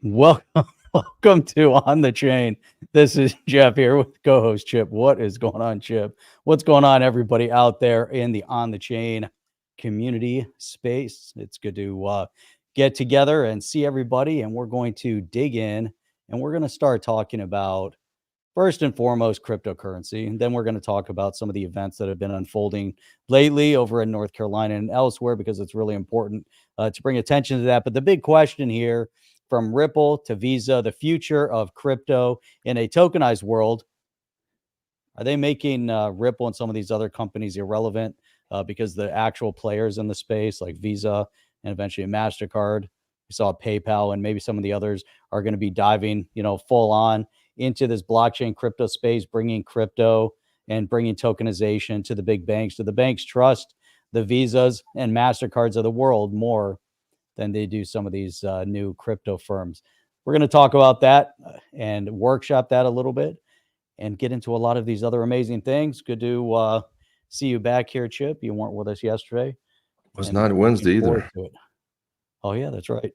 Welcome, welcome to On the Chain. This is Jeff here with co-host Chip. What is going on, Chip? What's going on, everybody out there in the On the Chain community space? It's good to get together and see everybody, and we're going to dig in, and we're going to start talking about, first and foremost, cryptocurrency. And then we're going to talk about some of the events that have been unfolding lately over in North Carolina and elsewhere, because it's really important to bring attention to that. But the big question here, from Ripple to Visa, the future of crypto in a tokenized world, are they making Ripple and some of these other companies irrelevant because the actual players in the space, like Visa and eventually MasterCard, we saw PayPal and maybe some of the others, are going to be diving, full on into this blockchain crypto space, bringing crypto and bringing tokenization to the big banks. Do the banks trust the Visas and MasterCards of the world more than they do some of these new crypto firms? We're going to talk about that and workshop that a little bit and get into a lot of these other amazing things. Good to see you back here, Chip. You weren't with us yesterday. It was not Wednesday either. Oh, yeah, that's right.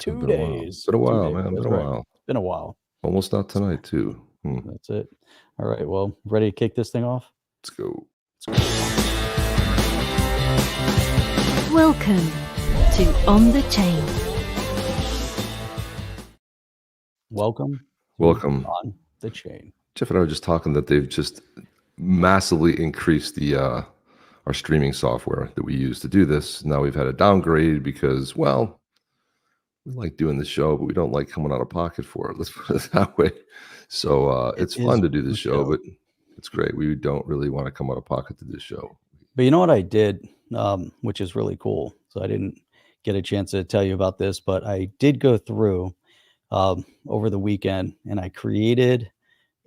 2 days. Been a while, man. Been a while. It's been a while. Almost not tonight, too. That's it. All right. Well, ready to kick this thing off? Let's go. Welcome to On the Chain. Welcome On the Chain. Jeff and I were just talking that they've just massively increased the our streaming software that we use to do this. Now we've had a downgrade because, well, we like doing the show, but we don't like coming out of pocket for it. Let's put it that way. So it's fun to do the show, but it's great. We don't really want to come out of pocket to this show. But you know what I did, which is really cool. So I didn't get a chance to tell you about this, but I did go through over the weekend, and I created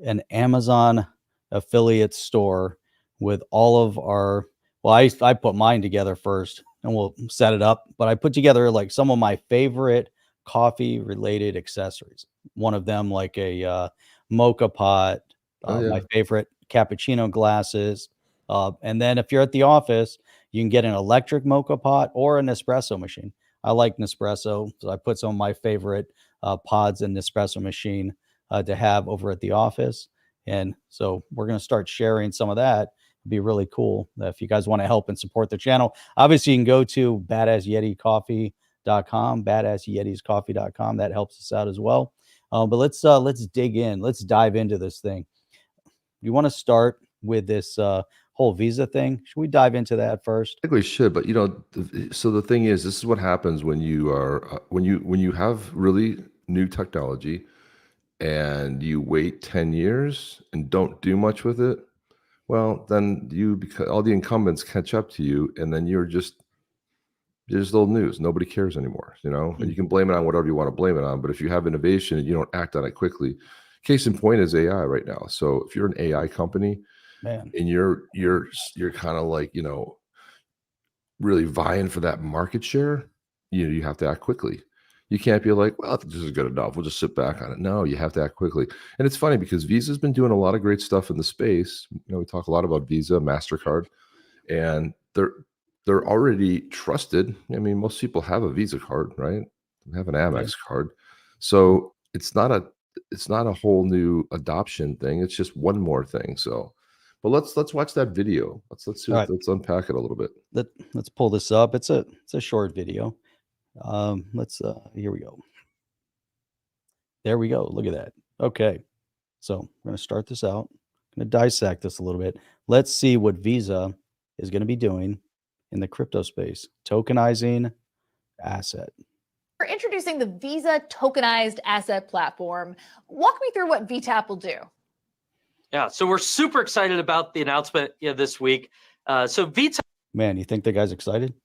an Amazon affiliate store with all of our, well, I put mine together first and we'll set it up, but I put together like some of my favorite coffee related accessories. One of them, like a mocha pot, my favorite cappuccino glasses. And then if you're at the office, you can get an electric mocha pot or an Nespresso machine. I like Nespresso, so I put some of my favorite pods in Nespresso machine to have over at the office. And so we're going to start sharing some of that. It'd be really cool if you guys want to help and support the channel. Obviously, you can go to BadassYetiCoffee.com, BadassYetisCoffee.com. That helps us out as well. But let's dig in. Let's dive into this thing. You want to start with this whole Visa thing? Should we dive into that first? I think we should, but so the thing is, this is what happens when you are when you have really new technology and you wait 10 years and don't do much with it. Well, then because all the incumbents catch up to you, and then you're just old news. Nobody cares anymore, and you can blame it on whatever you want to blame it on. But if you have innovation and you don't act on it quickly, case in point is AI right now. So if you're an AI company, man, and you're kind of like, really vying for that market share, you have to act quickly. You can't be like, well, this is good enough, we'll just sit back on it. No, you have to act quickly. And it's funny because Visa's been doing a lot of great stuff in the space. We talk a lot about Visa, MasterCard, and they're already trusted. I mean, most people have a Visa card, right? They have an Amex card. So it's not a whole new adoption thing. It's just one more thing. So, but let's watch that video. Let's see. Right. Let's unpack it a little bit. Let's pull this up. It's a short video. Here we go. There we go. Look at that. Okay. So we're going to start this out. I'm going to dissect this a little bit. Let's see what Visa is going to be doing in the crypto space. Tokenizing asset. We're introducing the Visa Tokenized Asset Platform. Walk me through what VTAP will do. Yeah, so we're super excited about the announcement this week. So VTAP. Man, you think the guy's excited?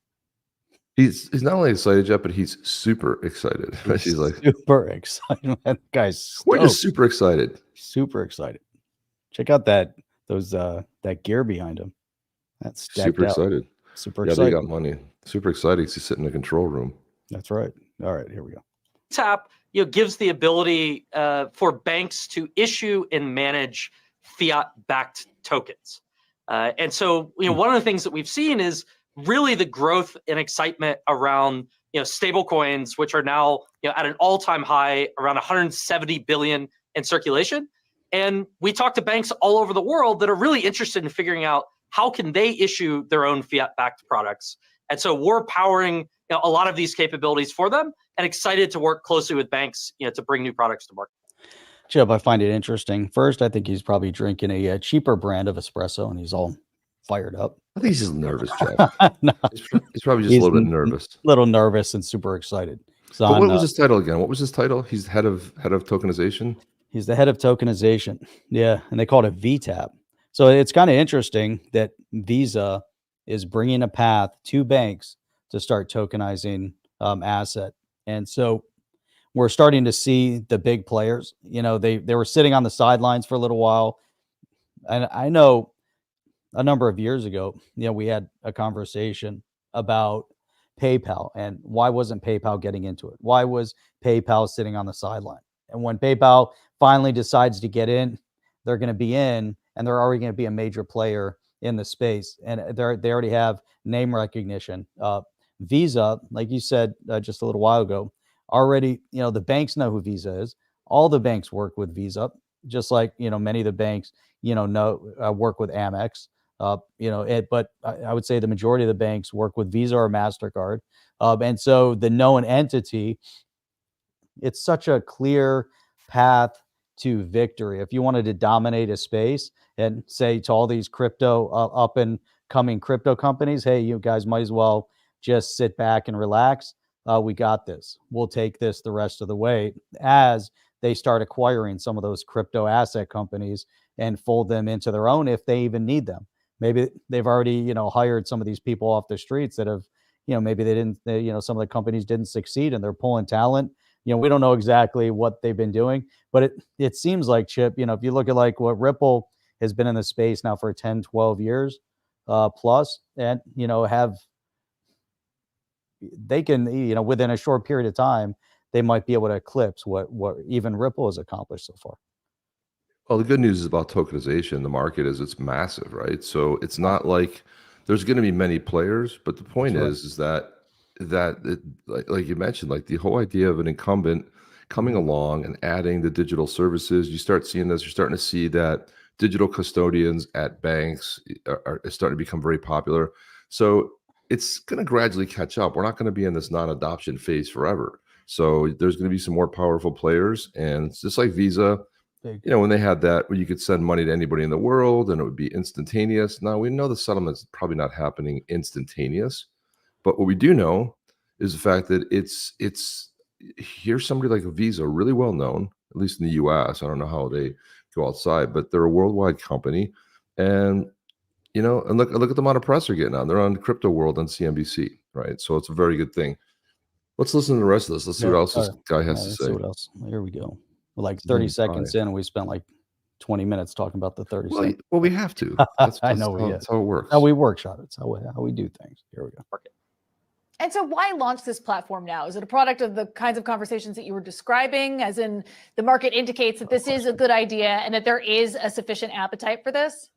He's not only excited, Jeff, but he's super excited. He's like super excited. Man, guy's we're just super excited. Super excited. Check out that gear behind him. That's super excited. Super excited. Yeah, they got money. Super excited. He's sitting in the control room. That's right. All right, here we go. VTAP, gives the ability for banks to issue and manage fiat-backed tokens. And so, one of the things that we've seen is really the growth and excitement around stable coins, which are now at an all-time high, around 170 billion in circulation. And we talk to banks all over the world that are really interested in figuring out how can they issue their own fiat-backed products. And so we're powering a lot of these capabilities for them, and excited to work closely with banks to bring new products to market. Chip, I find it interesting. First, I think he's probably drinking a cheaper brand of espresso, and he's all fired up. I think he's just nervous, Jeff. No, He's probably just he's a little bit nervous. little nervous and super excited. So But what was his title again? What was his title? He's head of tokenization. He's the head of tokenization. Yeah, and they called it VTAP. So it's kind of interesting that Visa is bringing a path to banks to start tokenizing asset. And so we're starting to see the big players. They were sitting on the sidelines for a little while. And I know a number of years ago, we had a conversation about PayPal and why wasn't PayPal getting into it? Why was PayPal sitting on the sideline? And when PayPal finally decides to get in, they're going to be in, and they're already going to be a major player in the space. And they already have name recognition. Visa, like you said just a little while ago, already, the banks know who Visa is. All the banks work with Visa, just like, many of the banks, work with Amex. But I would say the majority of the banks work with Visa or MasterCard. And so the known entity, it's such a clear path to victory. If you wanted to dominate a space and say to all these crypto up and coming crypto companies, hey, you guys might as well just sit back and relax. We got this. We'll take this the rest of the way, as they start acquiring some of those crypto asset companies and fold them into their own if they even need them. Maybe they've already, hired some of these people off the streets that have, maybe some of the companies didn't succeed and they're pulling talent. We don't know exactly what they've been doing, but it seems like, Chip, if you look at like what Ripple has been in the space now for 10, 12 years plus, and, they can, within a short period of time, they might be able to eclipse what even Ripple has accomplished so far. Well, the good news is about tokenization. The market is it's massive, right? So it's not like there's going to be many players, but the point is that like you mentioned, like the whole idea of an incumbent coming along and adding the digital services, you start seeing this. You're starting to see that digital custodians at banks are starting to become very popular. So it's going to gradually catch up. We're not going to be in this non-adoption phase forever. So there's going to be some more powerful players, and it's just like Visa. When they had that, where you could send money to anybody in the world and it would be instantaneous. Now we know the settlement's probably not happening instantaneous, but what we do know is the fact that it's here's somebody like a Visa, really well known, at least in the US. I don't know how they go outside, but they're a worldwide company. And and look at the amount of press they're getting on. They're on Crypto World on CNBC, right? So it's a very good thing. Let's listen to the rest of this. Let's see what else this guy has to say. What else? Here we go. We're like 30 seconds in, and we spent like 20 minutes talking about the 30 seconds. Well, we have to. I know. That's how it works. How we workshop it. It's how we do things. Here we go. And so why launch this platform now? Is it a product of the kinds of conversations that you were describing, as in the market indicates that this is a good idea and that there is a sufficient appetite for this?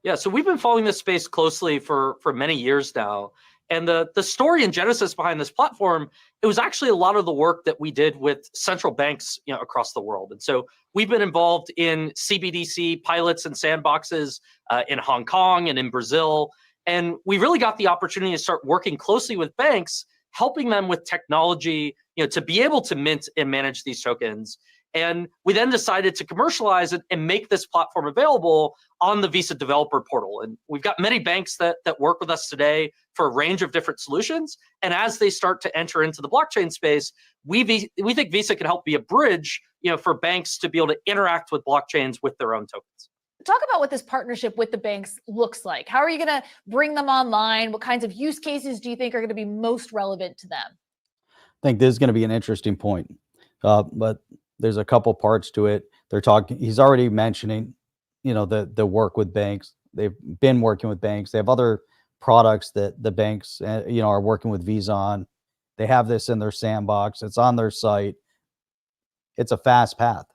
Yeah, so we've been following this space closely for many years now. And the story and genesis behind this platform, it was actually a lot of the work that we did with central banks across the world. And so we've been involved in CBDC pilots and sandboxes in Hong Kong and in Brazil. And we really got the opportunity to start working closely with banks, helping them with technology, to be able to mint and manage these tokens. And we then decided to commercialize it and make this platform available on the Visa developer portal. And we've got many banks that work with us today for a range of different solutions. And as they start to enter into the blockchain space, we think Visa can help be a bridge, for banks to be able to interact with blockchains with their own tokens. Talk about what this partnership with the banks looks like. How are you going to bring them online? What kinds of use cases do you think are going to be most relevant to them? I think this is going to be an interesting point, but there's a couple parts to it. He's already mentioning, the work with banks. They've been working with banks. They have other products that the banks, are working with Visa on. They have this in their sandbox. It's on their site. It's a fast path.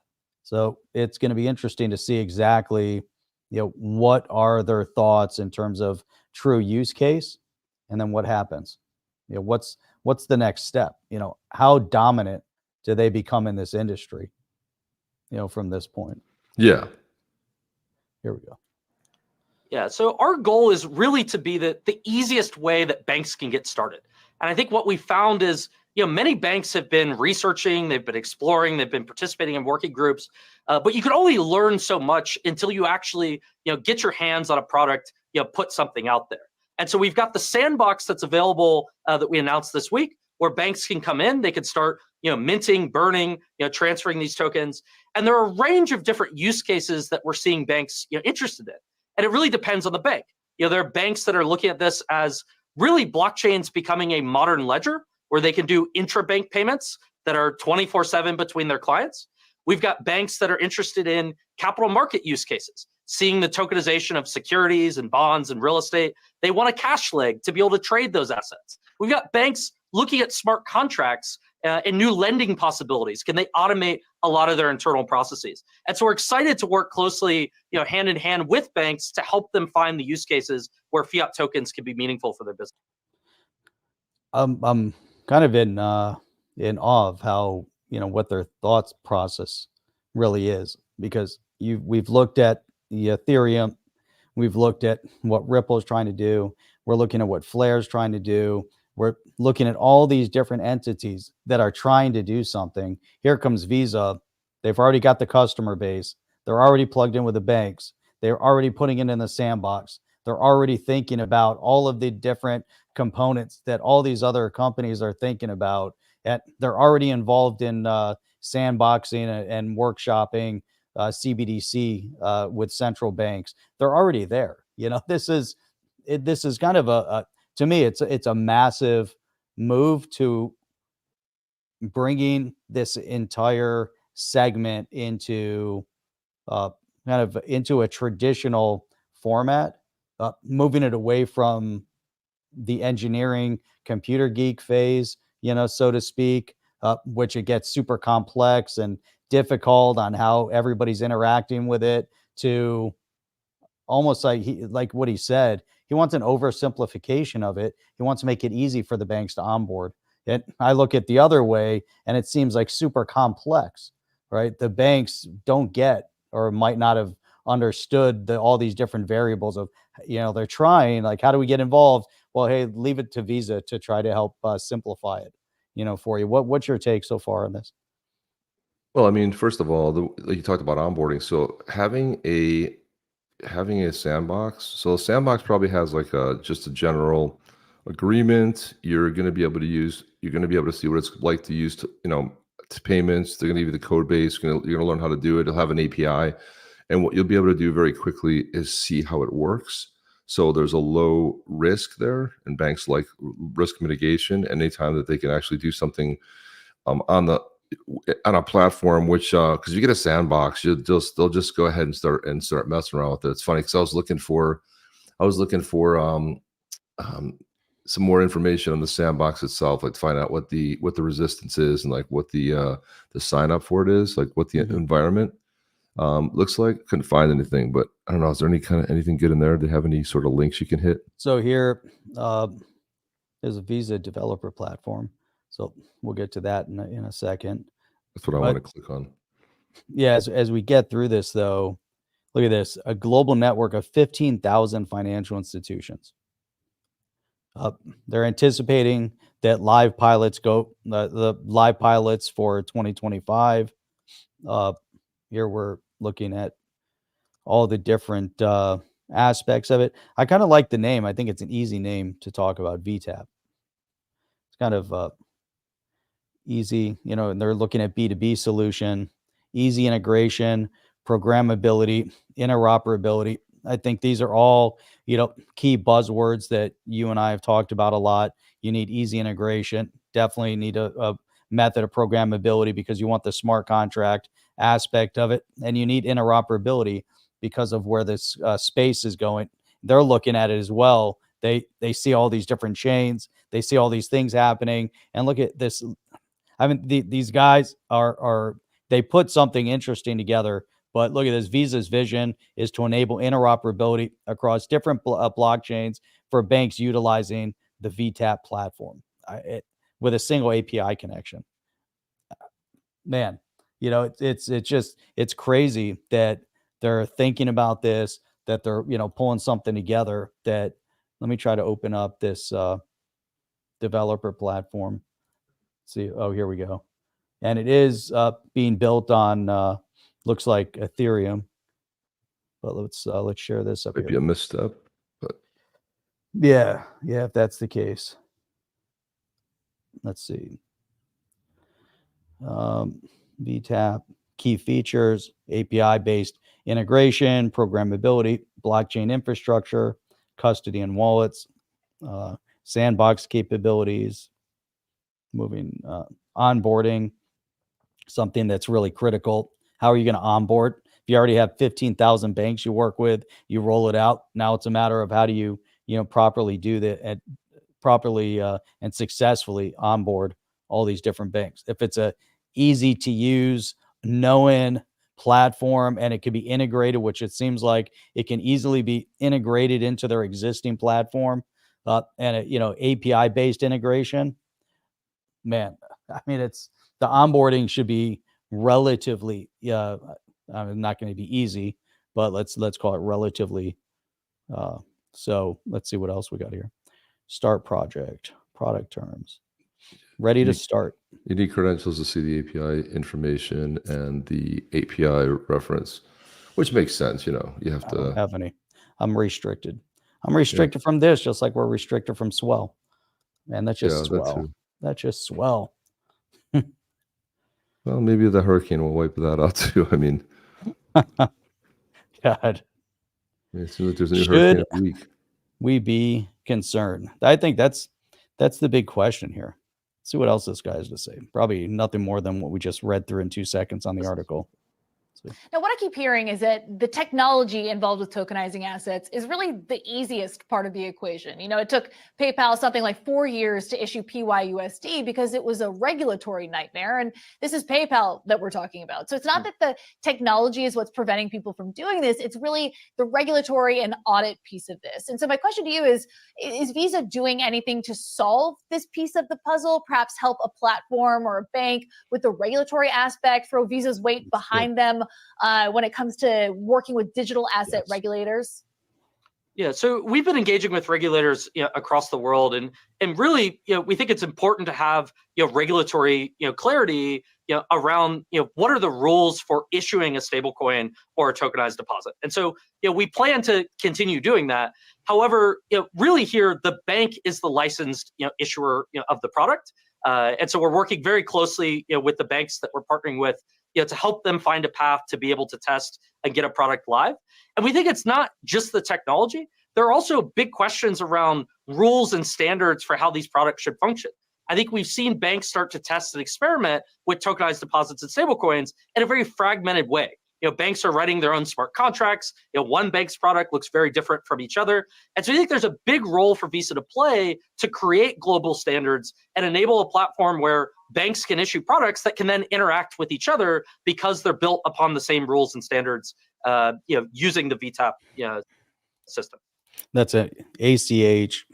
So it's going to be interesting to see exactly, what are their thoughts in terms of true use case, and then what happens. What's what's the next step? How dominant do they become in this industry? From this point. Yeah. Here we go. Yeah, so our goal is really to be the easiest way that banks can get started. And I think what we found is, many banks have been researching, they've been exploring, they've been participating in working groups, but you can only learn so much until you actually, get your hands on a product, put something out there. And so we've got the sandbox that's available that we announced this week, where banks can come in, they can start, minting, burning, transferring these tokens. And there are a range of different use cases that we're seeing banks, interested in. And it really depends on the bank. There are banks that are looking at this as really blockchains becoming a modern ledger where they can do intra-bank payments that are 24/7 between their clients. We've got banks that are interested in capital market use cases, seeing the tokenization of securities and bonds and real estate. They want a cash leg to be able to trade those assets. We've got banks looking at smart contracts and new lending possibilities. Can they automate a lot of their internal processes? And so we're excited to work closely, hand in hand with banks to help them find the use cases where fiat tokens can be meaningful for their business. I'm kind of in awe of how, what their thoughts process really is, because we've looked at the Ethereum, we've looked at what Ripple is trying to do, we're looking at what Flare is trying to do. We're looking at all these different entities that are trying to do something. Here comes Visa. They've already got the customer base. They're already plugged in with the banks. They're already putting it in the sandbox. They're already thinking about all of the different components that all these other companies are thinking about. And they're already involved in sandboxing and workshopping CBDC with central banks. They're already there. This is kind of to me, it's a massive move to bringing this entire segment into into a traditional format, moving it away from the engineering computer geek phase, so to speak, which it gets super complex and difficult on how everybody's interacting with it, to almost like what he said. He wants an oversimplification of it. He wants to make it easy for the banks to onboard. And I look at the other way, and it seems like super complex, right? The banks don't get, or might not have understood all these different variables of, they're trying, like, how do we get involved? Well, hey, leave it to Visa to try to help simplify it, for you. What's your take so far on this? Well, I mean, first of all, like you talked about onboarding. So having a sandbox. So a sandbox probably has like just a general agreement. You're going to be able to see what it's like to use to payments. They're going to give you the code base. You're going to learn how to do it. It'll have an API. And what you'll be able to do very quickly is see how it works. So there's a low risk there, and banks like risk mitigation. Anytime that they can actually do something on a platform, which because you get a sandbox, they'll just go ahead and start messing around with it. It's funny because I was looking for some more information on the sandbox itself, like to find out what the resistance is and like what the sign up for it is, like what the environment looks like. Couldn't find anything, but I don't know. Is there anything good in there? Do they have any sort of links you can hit? So here, there's a Visa developer platform. So we'll get to that in a second. That's what I want to click on. Yeah, as we get through this, though, look at this: a global network of 15,000 financial institutions. They're anticipating that live pilots the live pilots for 2025. Here we're looking at all the different aspects of it. I kind of like the name. I think it's an easy name to talk about. VTAP. It's kind of easy, and they're looking at B2B solution, easy integration, programmability, interoperability. I think these are all, key buzzwords that you and I have talked about a lot. You need easy integration, definitely need a method of programmability because you want the smart contract aspect of it, and you need interoperability because of where this space is going. They're looking at it as well. They see all these different chains, they see all these things happening, and look at this. I mean, these guys they put something interesting together, but look at this. Visa's vision is to enable interoperability across different blockchains for banks utilizing the VTAP platform. with a single API connection. Man, you know, it's crazy that they're thinking about this, that they're, you know, pulling something together. That, let me try to open up this developer platform. See, oh, here we go. And it is being built on looks like Ethereum. But let's share this up Might be here. a misstep, but Yeah, if that's the case. Let's see. VTAP, key features, API-based integration, programmability, blockchain infrastructure, custody and wallets, sandbox capabilities, moving onboarding, something that's really critical. How are you going to onboard? If you already have 15,000 banks you work with, you roll it out. Now it's a matter of how do you, properly do that and properly and successfully onboard all these different banks. If it's a easy to use, known platform and it can be integrated, which it seems like it can easily be integrated into their existing platform, and API based integration, man, I mean, it's the onboarding should be relatively, not going to be easy, but let's call it relatively. So let's see what else we got here. Start project, product terms, ready to start. you need credentials to see the API information and the API reference, which makes sense. You have I don't to have any. I'm restricted. I'm restricted from this, just like we're restricted from Swell. Man, that's just that swell. too. That's just swell. Well, maybe the hurricane will wipe that out too. I mean, God, it seems like there's a new Should- hurricane every week. we be concerned? I think that's the big question here. See what else this guy has to say. Probably nothing more than what we just read through in 2 seconds on the article. Now, what I keep hearing is that the technology involved with tokenizing assets is really the easiest part of the equation. It took PayPal something like 4 years to issue PYUSD because it was a regulatory nightmare. And this is PayPal that we're talking about. So it's not that the technology is what's preventing people from doing this. It's really the regulatory and audit piece of this. And so my question to you is Visa doing anything to solve this piece of the puzzle, perhaps help a platform or a bank with the regulatory aspect, throw Visa's weight behind them when it comes to working with digital asset regulators? Yeah, so we've been engaging with regulators across the world, and really, we think it's important to have regulatory clarity around what are the rules for issuing a stablecoin or a tokenized deposit. And so we plan to continue doing that. However, really here the bank is the licensed issuer of the product, and so we're working very closely with the banks that we're partnering with to help them find a path to be able to test and get a product live. And we think it's not just the technology. There are also big questions around rules and standards for how these products should function. I think we've seen banks start to test and experiment with tokenized deposits and stablecoins in a very fragmented way. Banks are writing their own smart contracts. One bank's product looks very different from each other. And so I think there's a big role for Visa to play to create global standards and enable a platform where banks can issue products that can then interact with each other because they're built upon the same rules and standards, using the VTAP system. That's it. ACH,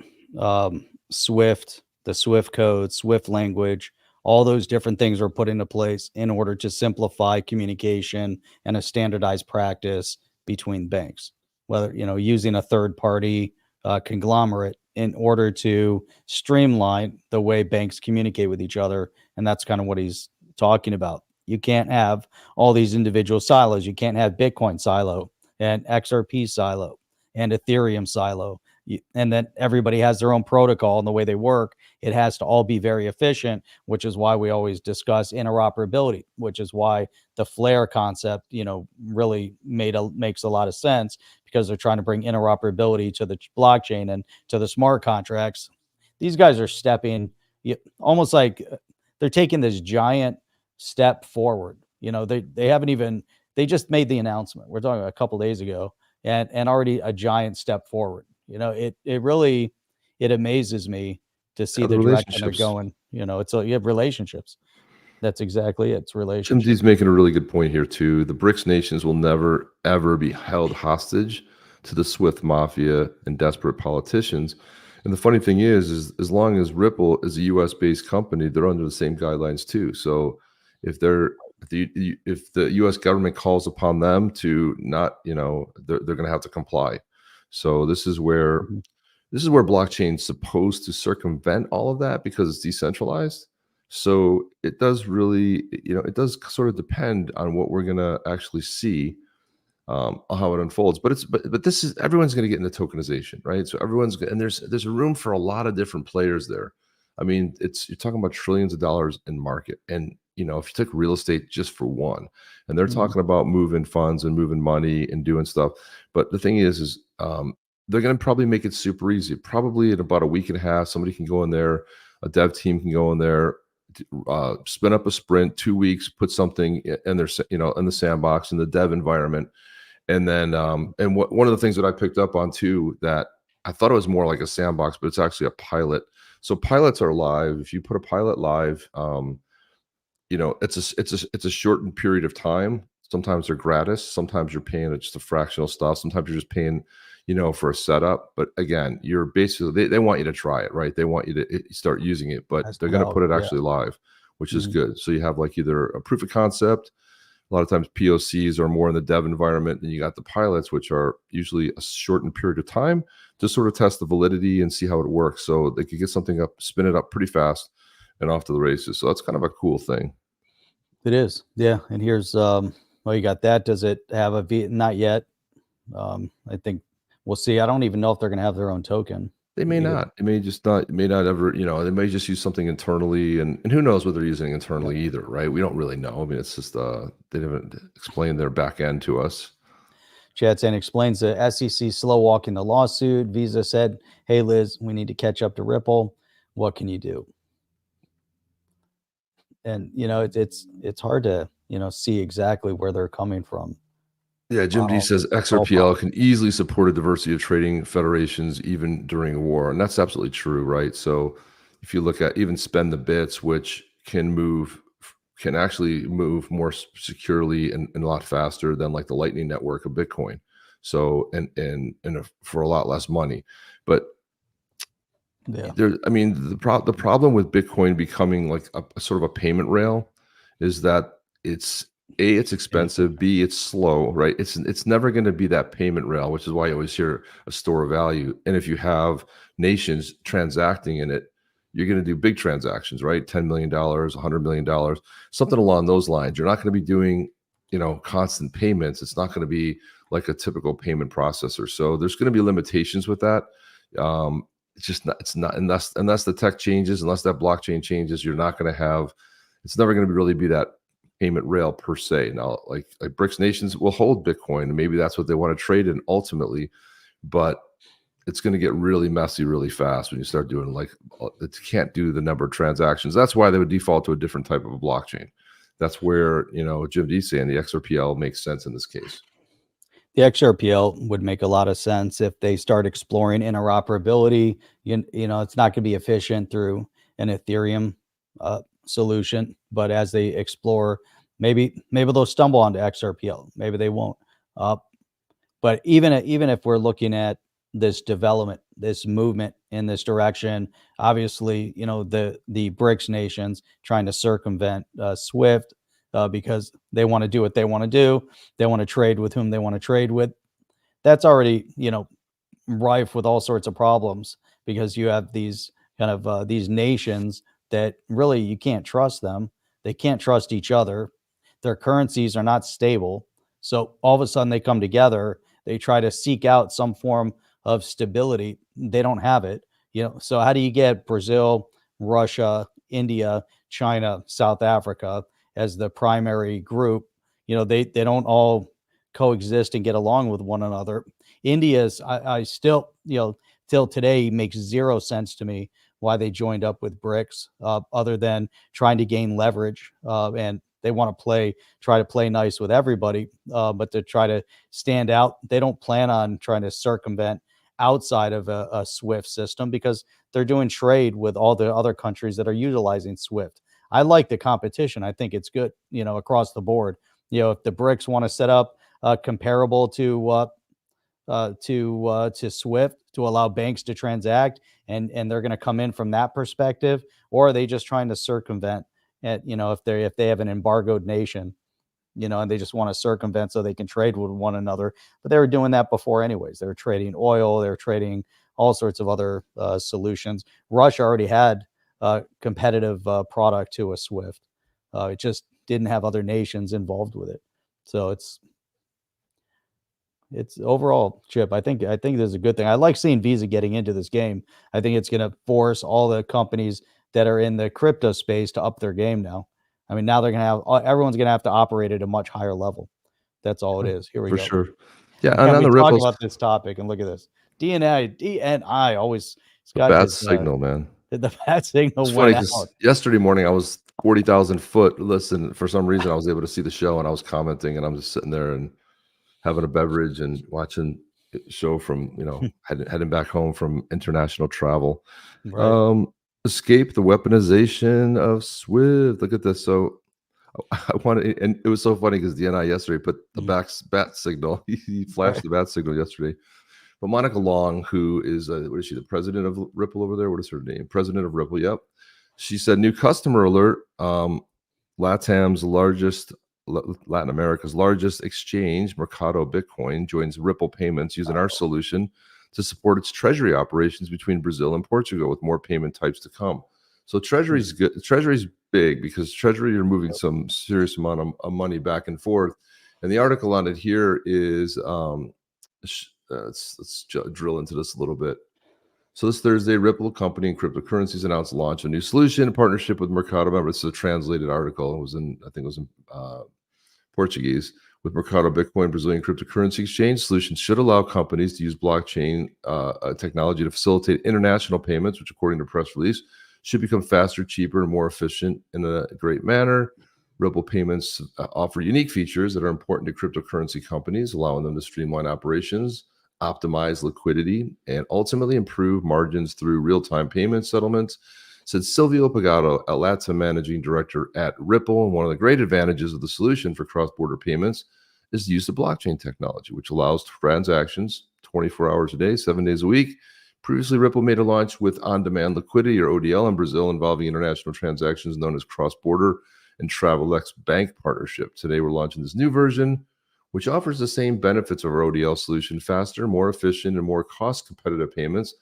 Swift, the Swift code, Swift language, all those different things are put into place in order to simplify communication and a standardized practice between banks, whether, using a third party conglomerate in order to streamline the way banks communicate with each other. And that's kind of what he's talking about. You can't have all these individual silos. You can't have Bitcoin silo and XRP silo and Ethereum silo. And then everybody has their own protocol and the way they work. It has to all be very efficient, which is why we always discuss interoperability, which is why the Flare concept, really makes a lot of sense, because they're trying to bring interoperability to the blockchain and to the smart contracts. These guys are stepping almost like they're taking this giant step forward. They haven't even, they just made the announcement. We're talking a couple days ago, and already a giant step forward. It amazes me to see the direction they're going. You have relationships. That's exactly it. It's relationships. Timothy's making a really good point here too. The BRICS nations will never ever be held hostage to the SWIFT mafia and desperate politicians. And the funny thing is as long as Ripple is a U.S. based company, they're under the same guidelines too. So if the U.S. government calls upon them to not, they're going to have to comply. So this is where blockchain's supposed to circumvent all of that because it's decentralized. So it does really, it does sort of depend on what we're going to actually see, how it unfolds. But this is, everyone's going to get into tokenization, right? So and there's room for a lot of different players there. I mean, you're talking about trillions of dollars in market, and if you took real estate just for one, and they're talking about moving funds and moving money and doing stuff. But the thing is they're going to probably make it super easy. Probably in about a week and a half, somebody can go in there, a dev team can go in there, spin up a sprint, 2 weeks, put something in their, in the sandbox, in the dev environment. And then, one of the things that I picked up on too, that I thought it was more like a sandbox, but it's actually a pilot. So pilots are live. If you put a pilot live, it's a shortened period of time. Sometimes they're gratis. Sometimes you're paying just a fractional stuff. Sometimes you're just paying, for a setup. But again, you're basically, they want you to try it, right? They want you to start using it, but they're going to put it actually live, which is good. So you have like either a proof of concept. A lot of times POCs are more in the dev environment, and you got the pilots, which are usually a shortened period of time to sort of test the validity and see how it works. So they could get something up, spin it up pretty fast, and off to the races. So that's kind of a cool thing. It is. Yeah. And here's, well, you got that. Does it have a V? Not yet. I think we'll see. I don't even know if they're going to have their own token. They may not. It may just not. It may not ever. They may just use something internally, and who knows what they're using internally either, right? We don't really know. I mean, it's just they haven't explained their back end to us. Chad saying explains the SEC slow walking the lawsuit. Visa said, "Hey Liz, we need to catch up to Ripple. What can you do?" And it's hard to see exactly where they're coming from. Yeah, Jim D says XRPL can easily support a diversity of trading federations even during a war. And that's absolutely true, right? So if you look at even Spend the Bits, which can actually move more securely and a lot faster than like the Lightning Network of Bitcoin. So, for a lot less money. But yeah, the problem with Bitcoin becoming like a sort of a payment rail is that it's expensive, B, it's slow, right? It's never going to be that payment rail, which is why you always hear a store of value. And if you have nations transacting in it, you're going to do big transactions, right? $10 million, $100 million, something along those lines. You're not going to be doing, constant payments. It's not going to be like a typical payment processor. So there's going to be limitations with that. It's not unless the tech changes, unless that blockchain changes, you're not going to have, it's never going to really be that payment rail per se. Now, like BRICS nations will hold Bitcoin, and maybe that's what they want to trade in ultimately, but it's going to get really messy really fast when you start doing it can't do the number of transactions. That's why they would default to a different type of a blockchain. That's where, Jim D's saying the XRPL makes sense in this case. The XRPL would make a lot of sense if they start exploring interoperability. It's not going to be efficient through an Ethereum solution, but as they explore, maybe they'll stumble onto XRPL. Maybe they won't. But even if we're looking at this development, this movement in this direction, obviously, the BRICS nations trying to circumvent SWIFT because they want to do what they want to do. They want to trade with whom they want to trade with. That's already, rife with all sorts of problems because you have these kind of these nations that really you can't trust them. They can't trust each other. Their currencies are not stable. So all of a sudden they come together. They try to seek out some form of stability. They don't have it. So how do you get Brazil, Russia, India, China, South Africa as the primary group? They don't all coexist and get along with one another. India's, I still, till today makes zero sense to me why they joined up with BRICS, other than trying to gain leverage. And they want to try to play nice with everybody, but to try to stand out. They don't plan on trying to circumvent outside of a SWIFT system because they're doing trade with all the other countries that are utilizing SWIFT. I like the competition. I think it's good, across the board. If the BRICS want to set up comparable to SWIFT to allow banks to transact and they're going to come in from that perspective, or are they just trying to circumvent at, if they have an embargoed nation, and they just want to circumvent so they can trade with one another. But they were doing that before anyways. They were trading oil, they were trading all sorts of other solutions. Russia already had a competitive product to a SWIFT. It just didn't have other nations involved with it. So it's overall, Chip, I think this is a good thing. I like seeing Visa getting into this game. I think it's going to force all the companies that are in the crypto space to up their game now. I mean, now they're going to have, everyone's going to have to operate at a much higher level. That's all it is. Here we For go. sure. Yeah, And and on we the talk ripples, about this topic, and look at this. DNI always the got bad his, signal, man. the bad signal It's funny went because out. yesterday morning I was 40,000 foot. Listen, for some reason I was able to see the show and I was commenting, and I'm just sitting there and having a beverage and watching the show from, heading back home from international travel. Right. Escape the weaponization of SWIFT. Look at this. So I wanted, and it was so funny because DNI yesterday put the bat signal. He flashed the bat signal yesterday. But Monica Long, who is what is she, the president of Ripple over there? What is her name? President of Ripple. Yep. She said, new customer alert. LATAM's largest, Latin America's largest exchange, Mercado Bitcoin, joins Ripple Payments using our solution to support its treasury operations between Brazil and Portugal, with more payment types to come. So treasury's good. Treasury's big because treasury, you're moving some serious amount of money back and forth. And the article on it here is, let's drill into this a little bit. So this Thursday, Ripple company and cryptocurrencies announced launch a new solution in partnership with Mercado. Remember, it's a translated article. It was in, I think it was in Portuguese. With Mercado Bitcoin, Brazilian cryptocurrency exchange, solutions should allow companies to use blockchain technology to facilitate international payments, which, according to press release, should become faster, cheaper, and more efficient in a great manner. Ripple payments offer unique features that are important to cryptocurrency companies, allowing them to streamline operations, optimize liquidity, and ultimately improve margins through real-time payment settlements, said Silvio Pagato, a LATAM managing director at Ripple. And one of the great advantages of the solution for cross-border payments is the use of blockchain technology, which allows transactions 24 hours a day, 7 days a week. Previously, Ripple made a launch with on-demand liquidity, or ODL, in Brazil, involving international transactions known as cross-border and TravelX Bank partnership. Today, we're launching this new version, which offers the same benefits of our ODL solution: faster, more efficient, and more cost-competitive payments,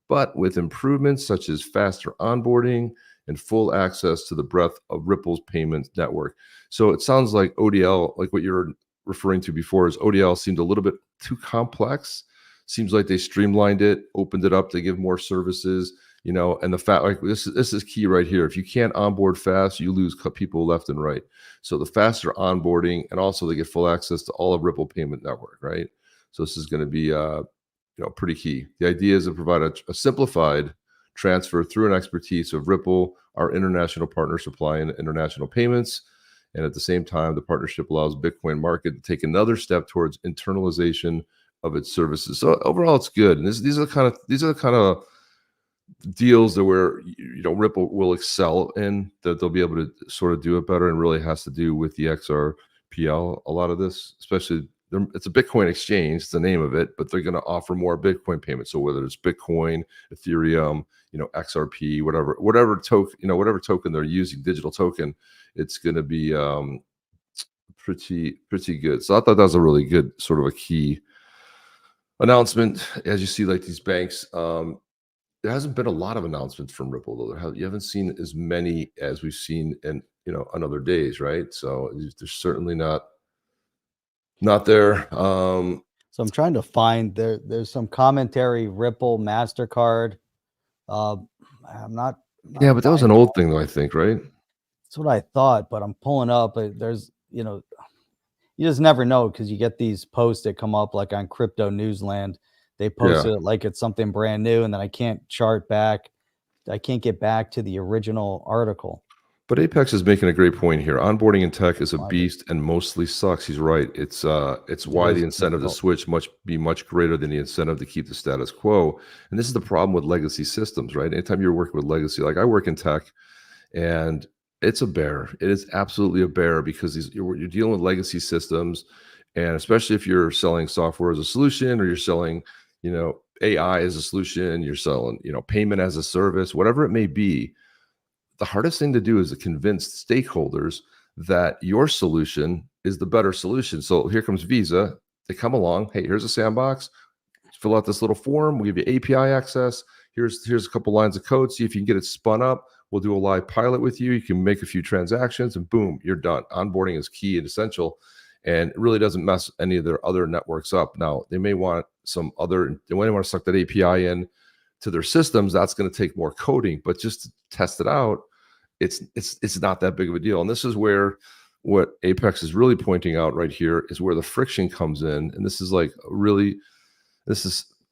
but with improvements such as faster onboarding and full access to the breadth of Ripple's payments network. So it sounds like ODL, like what you're referring to before, is ODL seemed a little bit too complex. Seems like they streamlined it, opened it up to give more services, and the fact, like, this is key right here. If you can't onboard fast, you lose people left and right. So the faster onboarding, and also they get full access to all of Ripple payment network, right? So this is going to be pretty key. The idea is to provide a simplified transfer through an expertise of Ripple, our international partner supplying international payments. And at the same time, the partnership allows Bitcoin market to take another step towards internalization of its services. So overall, it's good. And these are the kind of deals that where Ripple will excel in, that they'll be able to sort of do it better, and really has to do with the XRPL. A lot of this, especially, it's a Bitcoin exchange, it's the name of it, but they're going to offer more Bitcoin payments. So whether it's Bitcoin, Ethereum, XRP, whatever token they're using, digital token, it's going to be pretty good. So I thought that was a really good sort of a key announcement. As you see, like these banks, there hasn't been a lot of announcements from Ripple, though. You haven't seen as many as we've seen in on other days, right? So they're certainly not there. So I'm trying to find there's some commentary, Ripple, MasterCard. I'm not Yeah, but that was an finding old thing, though, I think, right? That's what I thought, but I'm pulling up. There's, you just never know, because you get these posts that come up like on Crypto Newsland. They post it like it's something brand new, and then I can't chart back. I can't get back to the original article. But Apex is making a great point here. Onboarding in tech is a beast and mostly sucks. He's right. It's why the incentive to switch must be much greater than the incentive to keep the status quo. And this is the problem with legacy systems, right? Anytime you're working with legacy, like I work in tech, and it's a bear. It is absolutely a bear, because you're dealing with legacy systems, and especially if you're selling software as a solution, or you're selling, AI as a solution, you're selling, payment as a service, whatever it may be. The hardest thing to do is to convince stakeholders that your solution is the better solution. So here comes Visa. They come along. Hey, here's a sandbox. Fill out this little form. We'll give you API access. Here's a couple lines of code. See if you can get it spun up. We'll do a live pilot with you. You can make a few transactions and boom, you're done. Onboarding is key and essential, and it really doesn't mess any of their other networks up. Now, they may want they may want to suck that API in to their systems. That's going to take more coding, but just to test it out, it's not that big of a deal. And this is where what Apex is really pointing out right here is where the friction comes in. And this is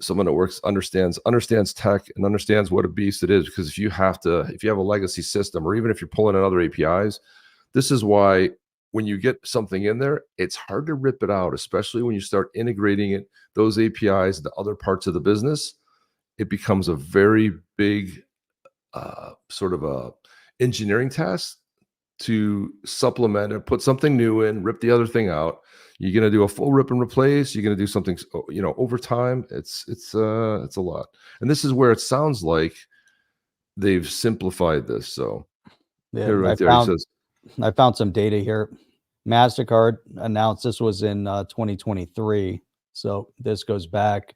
someone that understands tech and understands what a beast it is. Because if you have a legacy system, or even if you're pulling in other APIs, this is why when you get something in there, it's hard to rip it out, especially when you start integrating those APIs into other parts of the business. It becomes a very big sort of a engineering task to supplement and put something new in, rip the other thing out. You're going to do a full rip and replace. You're going to do something, over time. It's a lot. And this is where it sounds like they've simplified this. So yeah, I found some data here. MasterCard announced this was in 2023. So this goes back,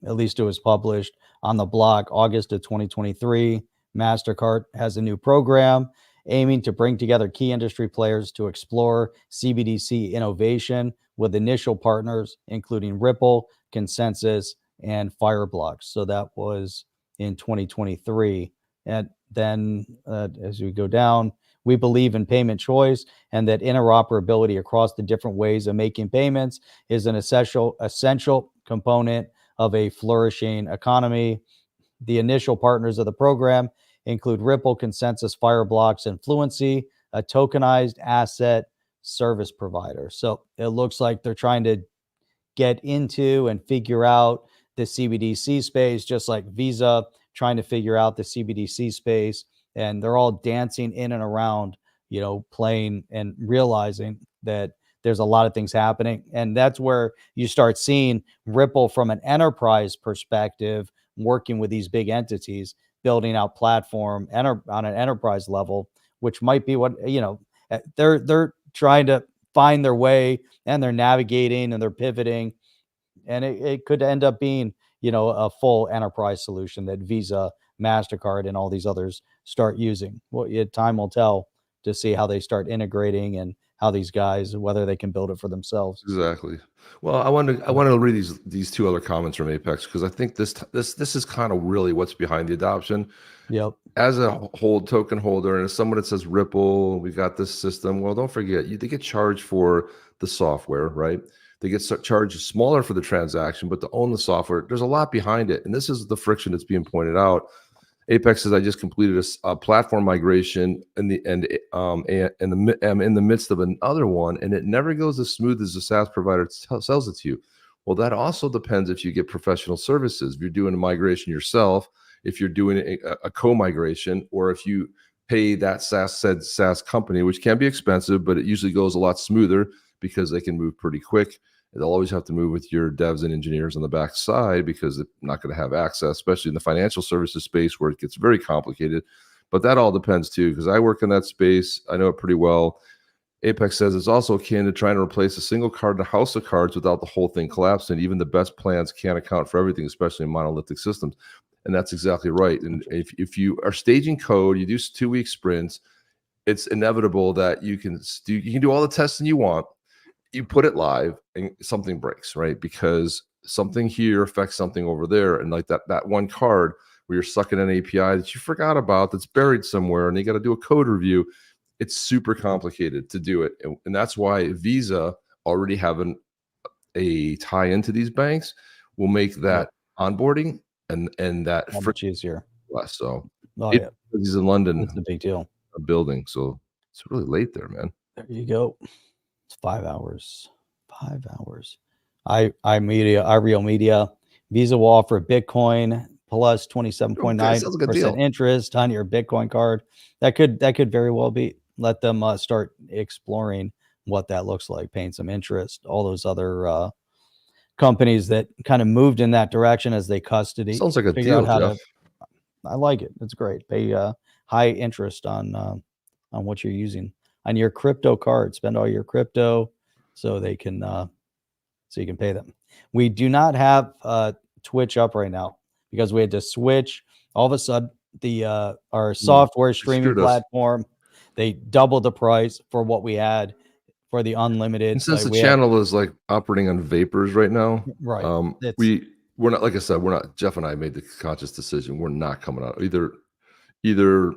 at least it was published on the block, August of 2023. MasterCard has a new program aiming to bring together key industry players to explore CBDC innovation with initial partners, including Ripple, Consensus, and Fireblocks. So that was in 2023. And then as we go down, we believe in payment choice and that interoperability across the different ways of making payments is an essential component of a flourishing economy. The initial partners of the program include Ripple, Consensus, Fireblocks, and Fluency, a tokenized asset service provider. So it looks like they're trying to get into and figure out the CBDC space, just like Visa trying to figure out the CBDC space. And they're all dancing in and around, playing and realizing that there's a lot of things happening. And that's where you start seeing Ripple from an enterprise perspective, working with these big entities, building out platform on an enterprise level, which might be what, they're trying to find their way, and they're navigating and they're pivoting. And it could end up being, a full enterprise solution that Visa, MasterCard, and all these others start using. Well, time will tell to see how they start integrating and how these guys, whether they can build it for themselves. Exactly. Well, I want to read these two other comments from Apex, because I think this is kind of really what's behind the adoption. Yep. As a token holder, and as someone that says Ripple, we got this system. Well, don't forget, they get charged for the software, right? They get charged smaller for the transaction, but to own the software, there's a lot behind it. And this is the friction that's being pointed out. Apex says, I just completed a platform migration in the midst of another one, and it never goes as smooth as the SaaS provider sells it to you. Well, that also depends if you get professional services. If you're doing a migration yourself, if you're doing a co-migration, or if you pay that SaaS company, which can be expensive, but it usually goes a lot smoother because they can move pretty quick. They'll always have to move with your devs and engineers on the back side because they're not going to have access, especially in the financial services space where it gets very complicated. But that all depends too, because I work in that space. I know it pretty well. Apex says it's also akin to trying to replace a single card in a house of cards without the whole thing collapsing. Even the best plans can't account for everything, especially in monolithic systems. And that's exactly right. And if you are staging code, you do 2-week sprints, it's inevitable that you can do all the testing you want. You put it live and something breaks, right? Because something here affects something over there. And like that one card where you're sucking an API that you forgot about that's buried somewhere, and you got to do a code review. It's super complicated to do it. And that's why Visa already having a tie into these banks will make that onboarding and that much easier. Less. So He's in London. It's a big deal. A building. So it's really late there, man. There you go. It's 5 hours. 5 hours. iReal Media. Visa will offer Bitcoin plus 27.9% interest on your Bitcoin card. That could very well be. Let them start exploring what that looks like, paying some interest, all those other companies that kind of moved in that direction as they custody. Sounds like a figure out deal, how Jeff. I like it. It's great. Pay high interest on what you're using on your crypto card. Spend all your crypto so they can so you can pay them. We do not have Twitch up right now because we had to switch. All of a sudden, the our software streaming screwed us. platform, they doubled the price for what we had for the unlimited. And since Like, the channel is like operating on vapors right now, Right. we're not, like I said, we're not. Jeff and I made the conscious decision. We're not coming out. Either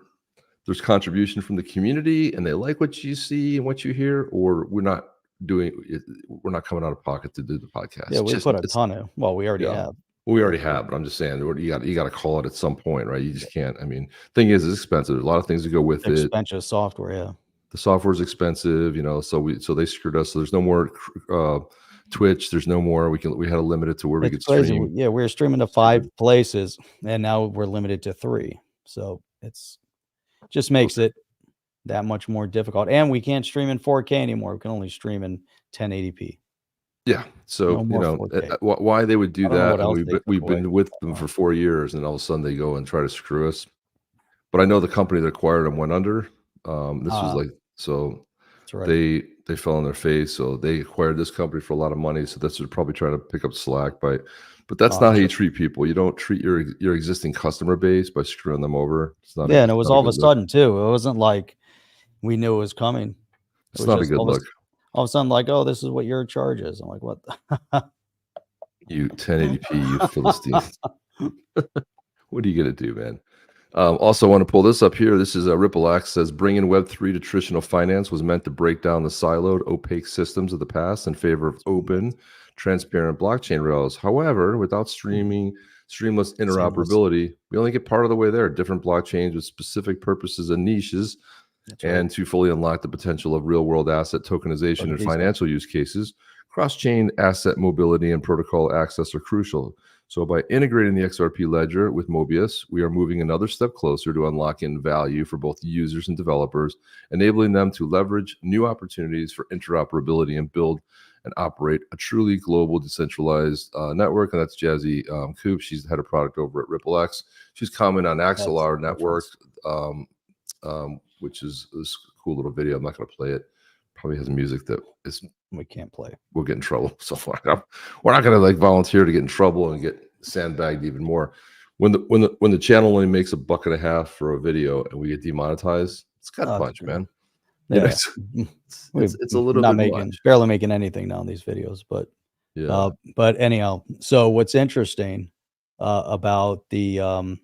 there's contribution from the community and they like what you see and what you hear, or we're not doing it. We're not coming out of pocket to do the podcast. Yeah, we put a ton of. Well, we already have. We already have, but I'm just saying you got to call it at some point, right? You just can't. I mean, thing is, it's expensive. There's a lot of things to go with it. Expensive software, yeah. The software is expensive, so they screwed us. So there's no more Twitch. There's no more. We had to limit it to where we could stream. Yeah, we were streaming to 5 places, and now we're limited to 3. So it's just makes it that much more difficult. And we can't stream in 4K anymore. We can only stream in 1080p. Yeah. So, why they would do that. And we've been with them for 4 years, and all of a sudden they go and try to screw us. But I know the company that acquired them went under. This was like, so that's right. They fell on their face. So they acquired this company for a lot of money. So that's probably trying to pick up slack but that's not how you treat people. You don't treat your existing customer base by screwing them over. It's not. Yeah, and it was all of a sudden too. It wasn't like we knew it was coming. It's not a good look. All of a sudden, like, oh, this is what your charge is. I'm like, what? You 1080p, you Philistines. What are you gonna do, man? Also, want to pull this up here. This is Ripple X says bringing Web3 to traditional finance was meant to break down the siloed, opaque systems of the past in favor of open, transparent blockchain rails. However, without streamless interoperability, we only get part of the way there. Different blockchains with specific purposes and niches. And to fully unlock the potential of real-world asset tokenization and financial use cases, cross-chain asset mobility and protocol access are crucial. So by integrating the XRP ledger with Mobius, we are moving another step closer to unlocking value for both users and developers, enabling them to leverage new opportunities for interoperability and build and operate a truly global decentralized network. And that's Jazzy Coop. She's the head of product over at Ripple X. She's commenting on Axelar Network, which is this cool little video. I'm not going to play it. Probably has music that we can't play. We'll get in trouble. So we're not going to like volunteer to get in trouble and get sandbagged even more. When the channel only makes $1.50 for a video and we get demonetized, it's got a bunch, man. Yeah, it's a little bit barely making anything now in these videos, but yeah. But anyhow, so what's interesting about the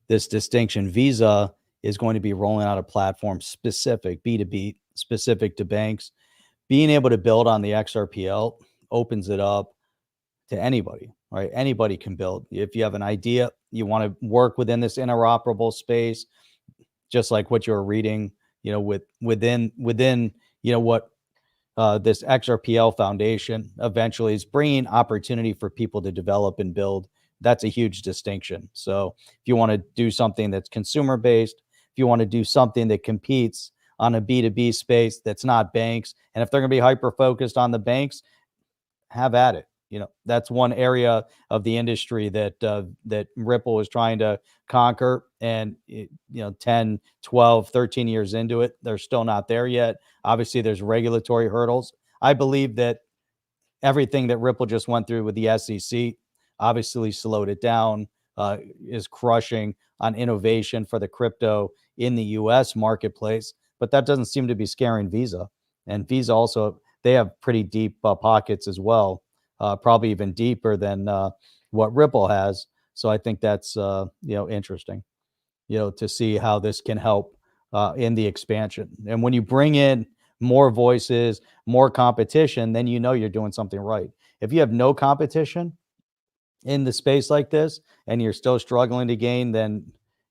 this distinction, Visa is going to be rolling out a platform specific B2B, specific to banks. Being able to build on the XRPL opens it up to anybody, right? Anybody can build. If you have an idea, you want to work within this interoperable space, just like what you're reading, within what this XRPL Foundation eventually is bringing opportunity for people to develop and build. That's a huge distinction. So if you want to do something that's consumer based, if you want to do something that competes on a B2B space that's not banks, and if they're going to be hyper focused on the banks, have at it. That's one area of the industry that Ripple is trying to conquer. And 10, 12, 13 years into it, they're still not there yet. Obviously, there's regulatory hurdles. I believe that everything that Ripple just went through with the SEC obviously slowed it down, is crushing on innovation for the crypto in the US marketplace. But that doesn't seem to be scaring Visa. And Visa also, they have pretty deep pockets as well, probably even deeper than what Ripple has. So I think that's interesting, to see how this can help in the expansion. And when you bring in more voices, more competition, then you're doing something right. If you have no competition in the space like this and you're still struggling to gain, then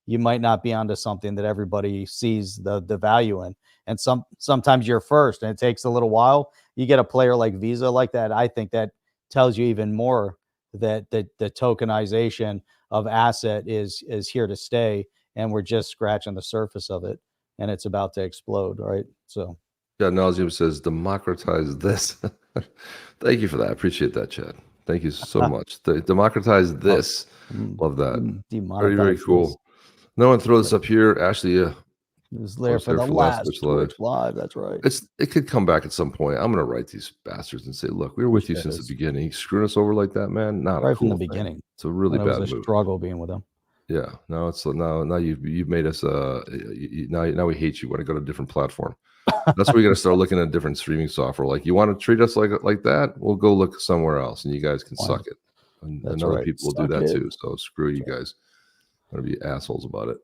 you might not be onto something that everybody sees the value in. And sometimes you're first and it takes a little while. You get a player like Visa like that, I think that tells you even more that the tokenization of asset is here to stay, and we're just scratching the surface of it, and it's about to explode, right? So yeah, Nazium says democratize this. Thank you for that. I appreciate that, Chad. Thank you so much. Democratize this. Love that. Very, very Demonetize cool. this. No one throw this up here. Ashley, It was there was for there the for last last Twitch Twitch live. That's right. it could come back at some point. I'm gonna write these bastards and say, look, we were with you since the beginning. Screwing us over like that, man. Not Right a cool from the thing. beginning. It's a really It was bad a move. struggle being with them. Yeah. Now it's now you've made us now we hate you. Want to go to a different platform. That's where you got to start looking at different streaming software. Like, you want to treat us like that? We'll go look somewhere else, and you guys can suck it. And other people will do that too. So screw you guys. I'm gonna be assholes about it.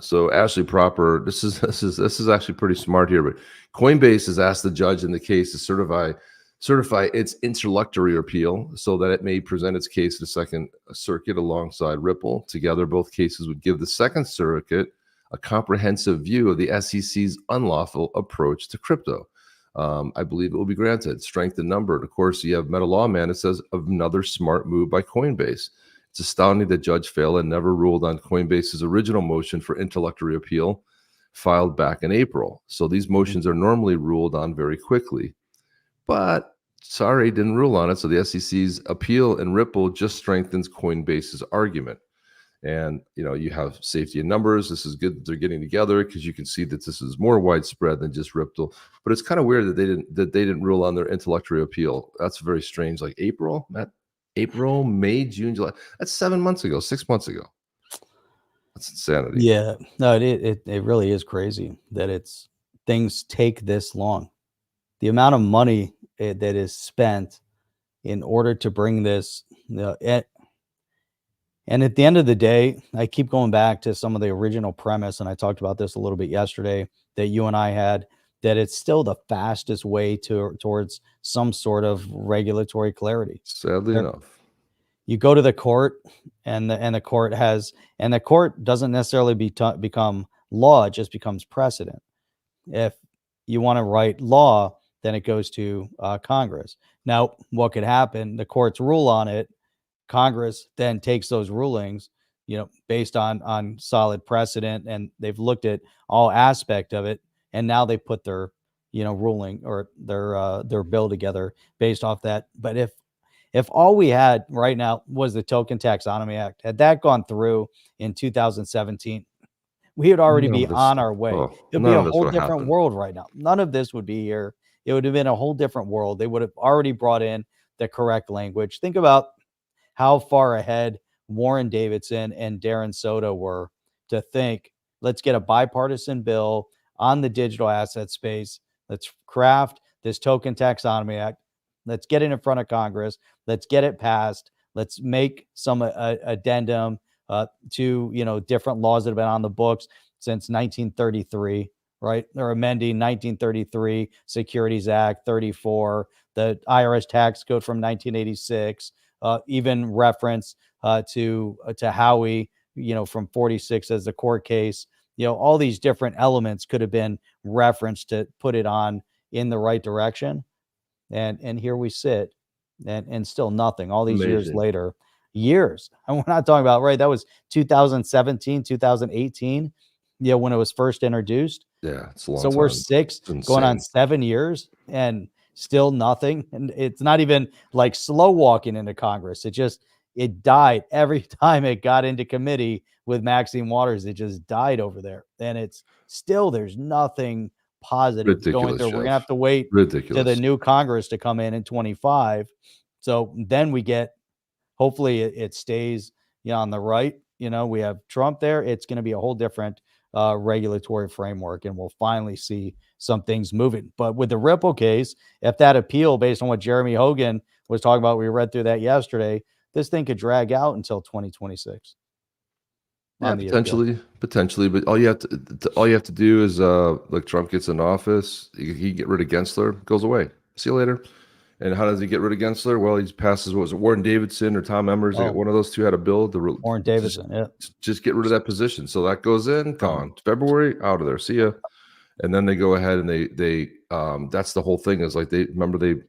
So Ashley Proper, this is actually pretty smart here. But Coinbase has asked the judge in the case to certify its interlocutory appeal so that it may present its case to the Second Circuit alongside Ripple. Together, both cases would give the Second Circuit a comprehensive view of the SEC's unlawful approach to crypto. I believe it will be granted. Strength in number. And of course, you have Meta Lawman. It says another smart move by Coinbase. It's astounding that Judge Phelan never ruled on Coinbase's original motion for interlocutory appeal filed back in April. So these motions are normally ruled on very quickly. But sorry, didn't rule on it. So the SEC's appeal in Ripple just strengthens Coinbase's argument. And you have safety in numbers. This is good that they're getting together, because you can see that this is more widespread than just Ripple. But it's kind of weird that they didn't rule on their interlocutory appeal. That's very strange. Like April, May, June, July. That's 7 months ago, 6 months ago. That's insanity. Yeah, no, it really is crazy that things take this long. The amount of money that is spent in order to bring this, and at the end of the day, I keep going back to some of the original premise, and I talked about this a little bit yesterday, that you and I had, that it's still the fastest way towards some sort of regulatory clarity. Sadly enough. You go to the court, and the court doesn't necessarily become law, it just becomes precedent. If you want to write law, then it goes to Congress. Now, what could happen? The courts rule on it. Congress then takes those rulings, based on solid precedent, and they've looked at all aspect of it, and now they put their, ruling or their bill together based off that. But if all we had right now was the Token Taxonomy Act, had that gone through in 2017, we would already be on our way. It'd be a whole different world right now. None of this would be here. It would have been a whole different world. They would have already brought in the correct language. Think about how far ahead Warren Davidson and Darren Soto were to think, let's get a bipartisan bill on the digital asset space. Let's craft this Token Taxonomy Act. Let's get it in front of Congress. Let's get it passed. Let's make some addendum to, different laws that have been on the books since 1933, right? They're amending 1933 Securities Act 34, the IRS tax code from 1986, even reference to Howie, from 46 as the court case. All these different elements could have been referenced to put it on in the right direction. And here we sit, and still nothing. All these years later, and we're not talking about, right, that was 2017, 2018, when it was first introduced. Yeah, it's a long so time. We're going on 7 years, and still nothing. And it's not even like slow walking into Congress. It died every time it got into committee with Maxine Waters. It just died over there. And it's still, there's nothing positive going through. We're going to have to wait to the new Congress to come in 25. So then we get, hopefully it stays on the right. We have Trump there. It's going to be a whole different regulatory framework, and we'll finally see some things moving. But with the Ripple case, if that appeal, based on what Jeremy Hogan was talking about, we read through that yesterday, this thing could drag out until 2026. Yeah, potentially, but all you have to do is like, Trump gets in office, he get rid of Gensler, goes away. See you later. And how does he get rid of Gensler? Well, he passes, what was it, Warren Davidson or Tom Emmers? One of those two had a bill. Warren Davidson, just get rid of that position. So that goes in, gone. February, out of there. See ya. And then they go ahead and they that's the whole thing, is like, the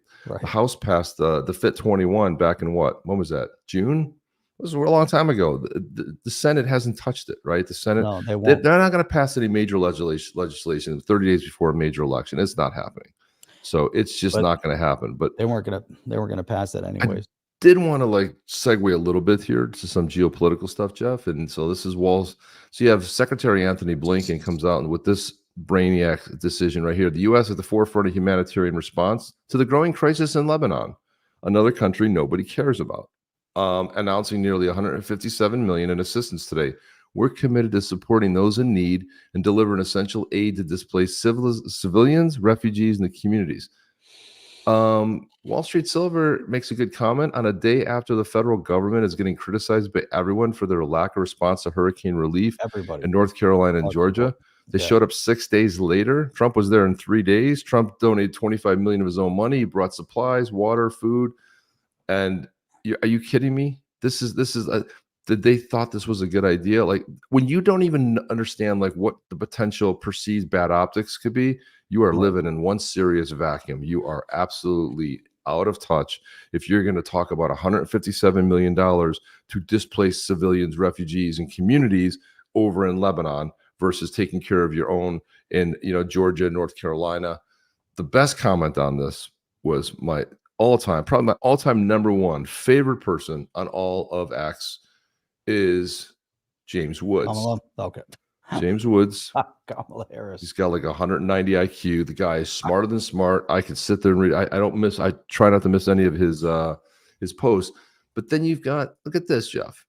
House passed the FIT 21 back in when was that? June? It was a long time ago. The Senate hasn't touched it, right? The Senate, no, they won't. They're not going to pass any major legislation 30 days before a major election. It's not happening. So it's just not going to happen. But they weren't going to pass that anyways. did want to like segue a little bit here to some geopolitical stuff, Jeff. And so this is Walls. So you have Secretary Anthony Blinken comes out with this brainiac decision right here. The U.S. at the forefront of humanitarian response to the growing crisis in Lebanon, another country nobody cares about, announcing nearly 157 million in assistance today. We're committed to supporting those in need and delivering essential aid to displaced civilians, refugees, and the communities. Wall Street Silver makes a good comment on a day after the federal government is getting criticized by everyone for their lack of response to hurricane relief Everybody. in North Carolina and North Georgia. They Yeah. showed up 6 days later. Trump was there in 3 days. Trump donated 25 million of his own money. He brought supplies, water, food. And are you kidding me? This is that they thought this was a good idea. Like when you don't even understand like what the potential perceived bad optics could be, you are Right. living in one serious vacuum. You are absolutely out of touch if you're going to talk about $157 million to displace civilians, refugees, and communities over in Lebanon versus taking care of your own in Georgia, North Carolina. The best comment on this was probably my all-time number one favorite person on all of X is James Woods. Kamala? Okay. James Woods. Kamala Harris. He's got like 190 IQ. The guy is smarter than smart. I could sit there and read. I try not to miss any of his posts. But then you've got, look at this, Jeff.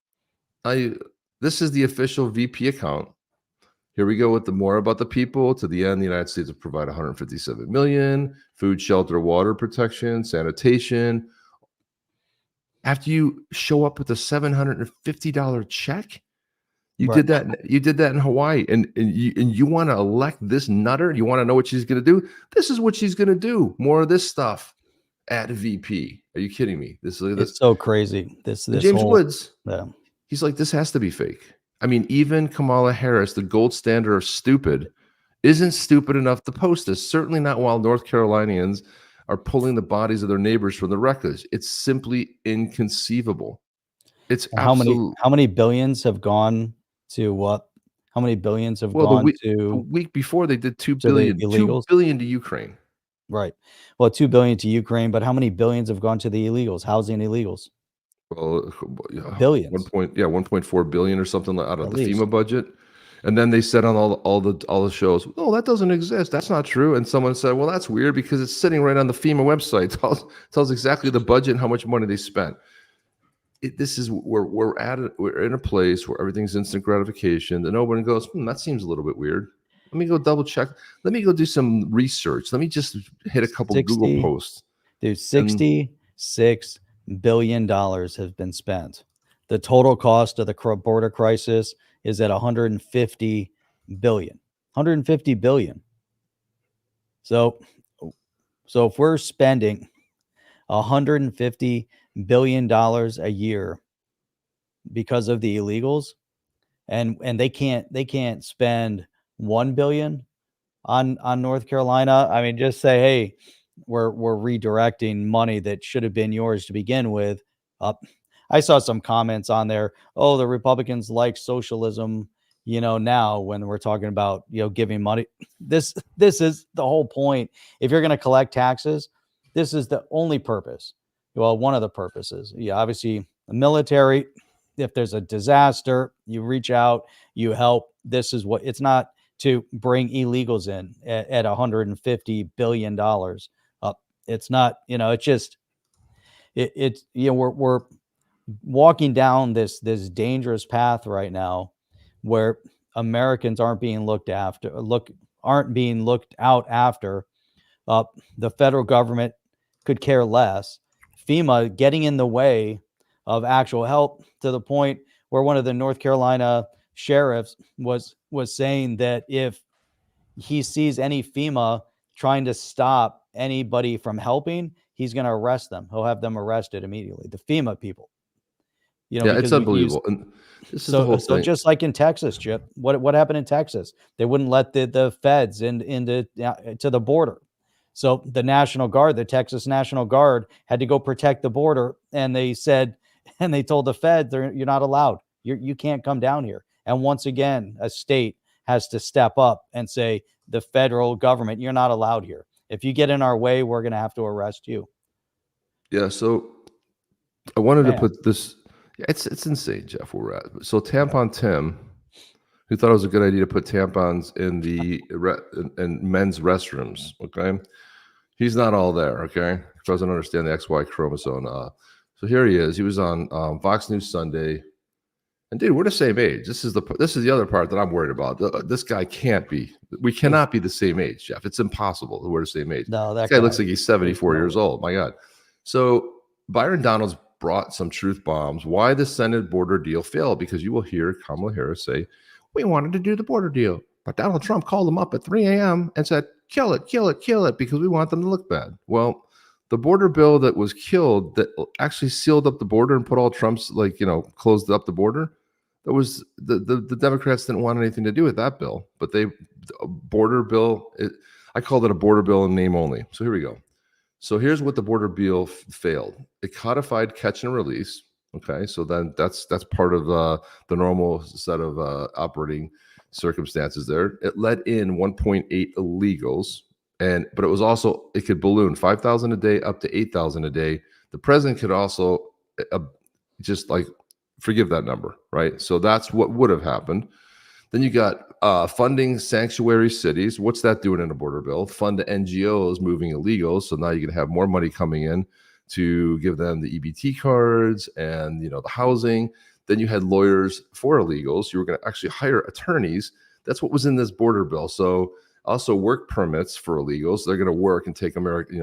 This is the official VP account. Here we go with the more about the people. To the end, the United States will provide 157 million, food, shelter, water protection, sanitation. After you show up with a $750 check, you Right. did that. You did that in Hawaii, and you want to elect this nutter. You want to know what she's going to do. This is what she's going to do. More of this stuff at VP. Are you kidding me? It's so crazy. This James whole, Woods. Yeah. He's like, this has to be fake. I mean, even Kamala Harris, the gold standard of stupid, isn't stupid enough to post this. Certainly not while North Carolinians are pulling the bodies of their neighbors from the wreckage. It's simply inconceivable. It's How many billions have gone to what? How many billions have gone the to week before they did 2 the billion, 2 illegals? billion to Ukraine. Right. Well, 2 billion to Ukraine, but how many billions have gone to the illegals, housing illegals? Well, Billions. 1.4 billion or something out of At the least. FEMA budget. And then they said on all the shows, oh, that doesn't exist. That's not true. And someone said, well, that's weird because it's sitting right on the FEMA website. Tells exactly the budget and how much money they spent. This is where we're in a place where everything's instant gratification. And nobody goes, that seems a little bit weird. Let me go double check. Let me go do some research. Let me just hit a couple Google posts. Dude, $66 billion has been spent. The total cost of the border crisis is at 150 billion. 150 billion. So if we're spending $150 billion a year because of the illegals, and they can't spend 1 billion on North Carolina. I mean, just say, hey, we're redirecting money that should have been yours to begin with. I saw some comments on there. Oh, the Republicans like socialism, now when we're talking about, giving money. This is the whole point. If you're going to collect taxes, this is the only purpose. Well, one of the purposes. Yeah, obviously the military, if there's a disaster, you reach out, you help. This is what it's not to bring illegals in at $150 billion. It's not, it's just, we're walking down this dangerous path right now where Americans aren't being looked out after. The federal government could care less. FEMA getting in the way of actual help to the point where one of the North Carolina sheriffs was saying that if he sees any FEMA trying to stop anybody from helping, he's going to arrest them. He'll have them arrested immediately. The FEMA people. It's unbelievable. And this is the whole thing. So just like in Texas, Chip, what happened in Texas? They wouldn't let the feds to the border. So the National Guard, the Texas National Guard, had to go protect the border, and they told the feds, you're not allowed. You can't come down here. And once again, a state has to step up and say, the federal government, you're not allowed here. If you get in our way, we're going to have to arrest you. Yeah. So I wanted to Man. put this. It's insane, Jeff, where we're at. So Tampon Tim, who thought it was a good idea to put tampons in the in men's restrooms. Okay, he's not all there. Okay, doesn't understand the XY chromosome. So here he is. He was on Fox News Sunday, and dude, we're the same age. This is the other part that I'm worried about. This guy can't be. We cannot be the same age, Jeff. It's impossible that we're the same age. No, that guy looks like he's 74 years old. My God. So Byron Donalds brought some truth bombs. Why the Senate border deal failed? Because you will hear Kamala Harris say, "We wanted to do the border deal, but Donald Trump called them up at 3 a.m. and said, kill it, kill it, kill it, because we want them to look bad." Well, the border bill that was killed, that actually sealed up the border and put all Trump's, closed up the border, that was the Democrats didn't want anything to do with that bill. But border bill, I called it a border bill in name only. So here we go. So here's what the border bill failed. It codified catch and release. Okay, so then that's part of the normal set of operating circumstances there. It let in 1.8 illegals, but it was also, it could balloon 5,000 a day up to 8,000 a day. The president could also just forgive that number, right? So that's what would have happened. Then you got funding sanctuary cities. What's that doing in a border bill? Fund the NGOs moving illegals. So now you can have more money coming in to give them the EBT cards and the housing. Then you had lawyers for illegals. You were going to actually hire attorneys. That's what was in this border bill. So also work permits for illegals. They're going to work and take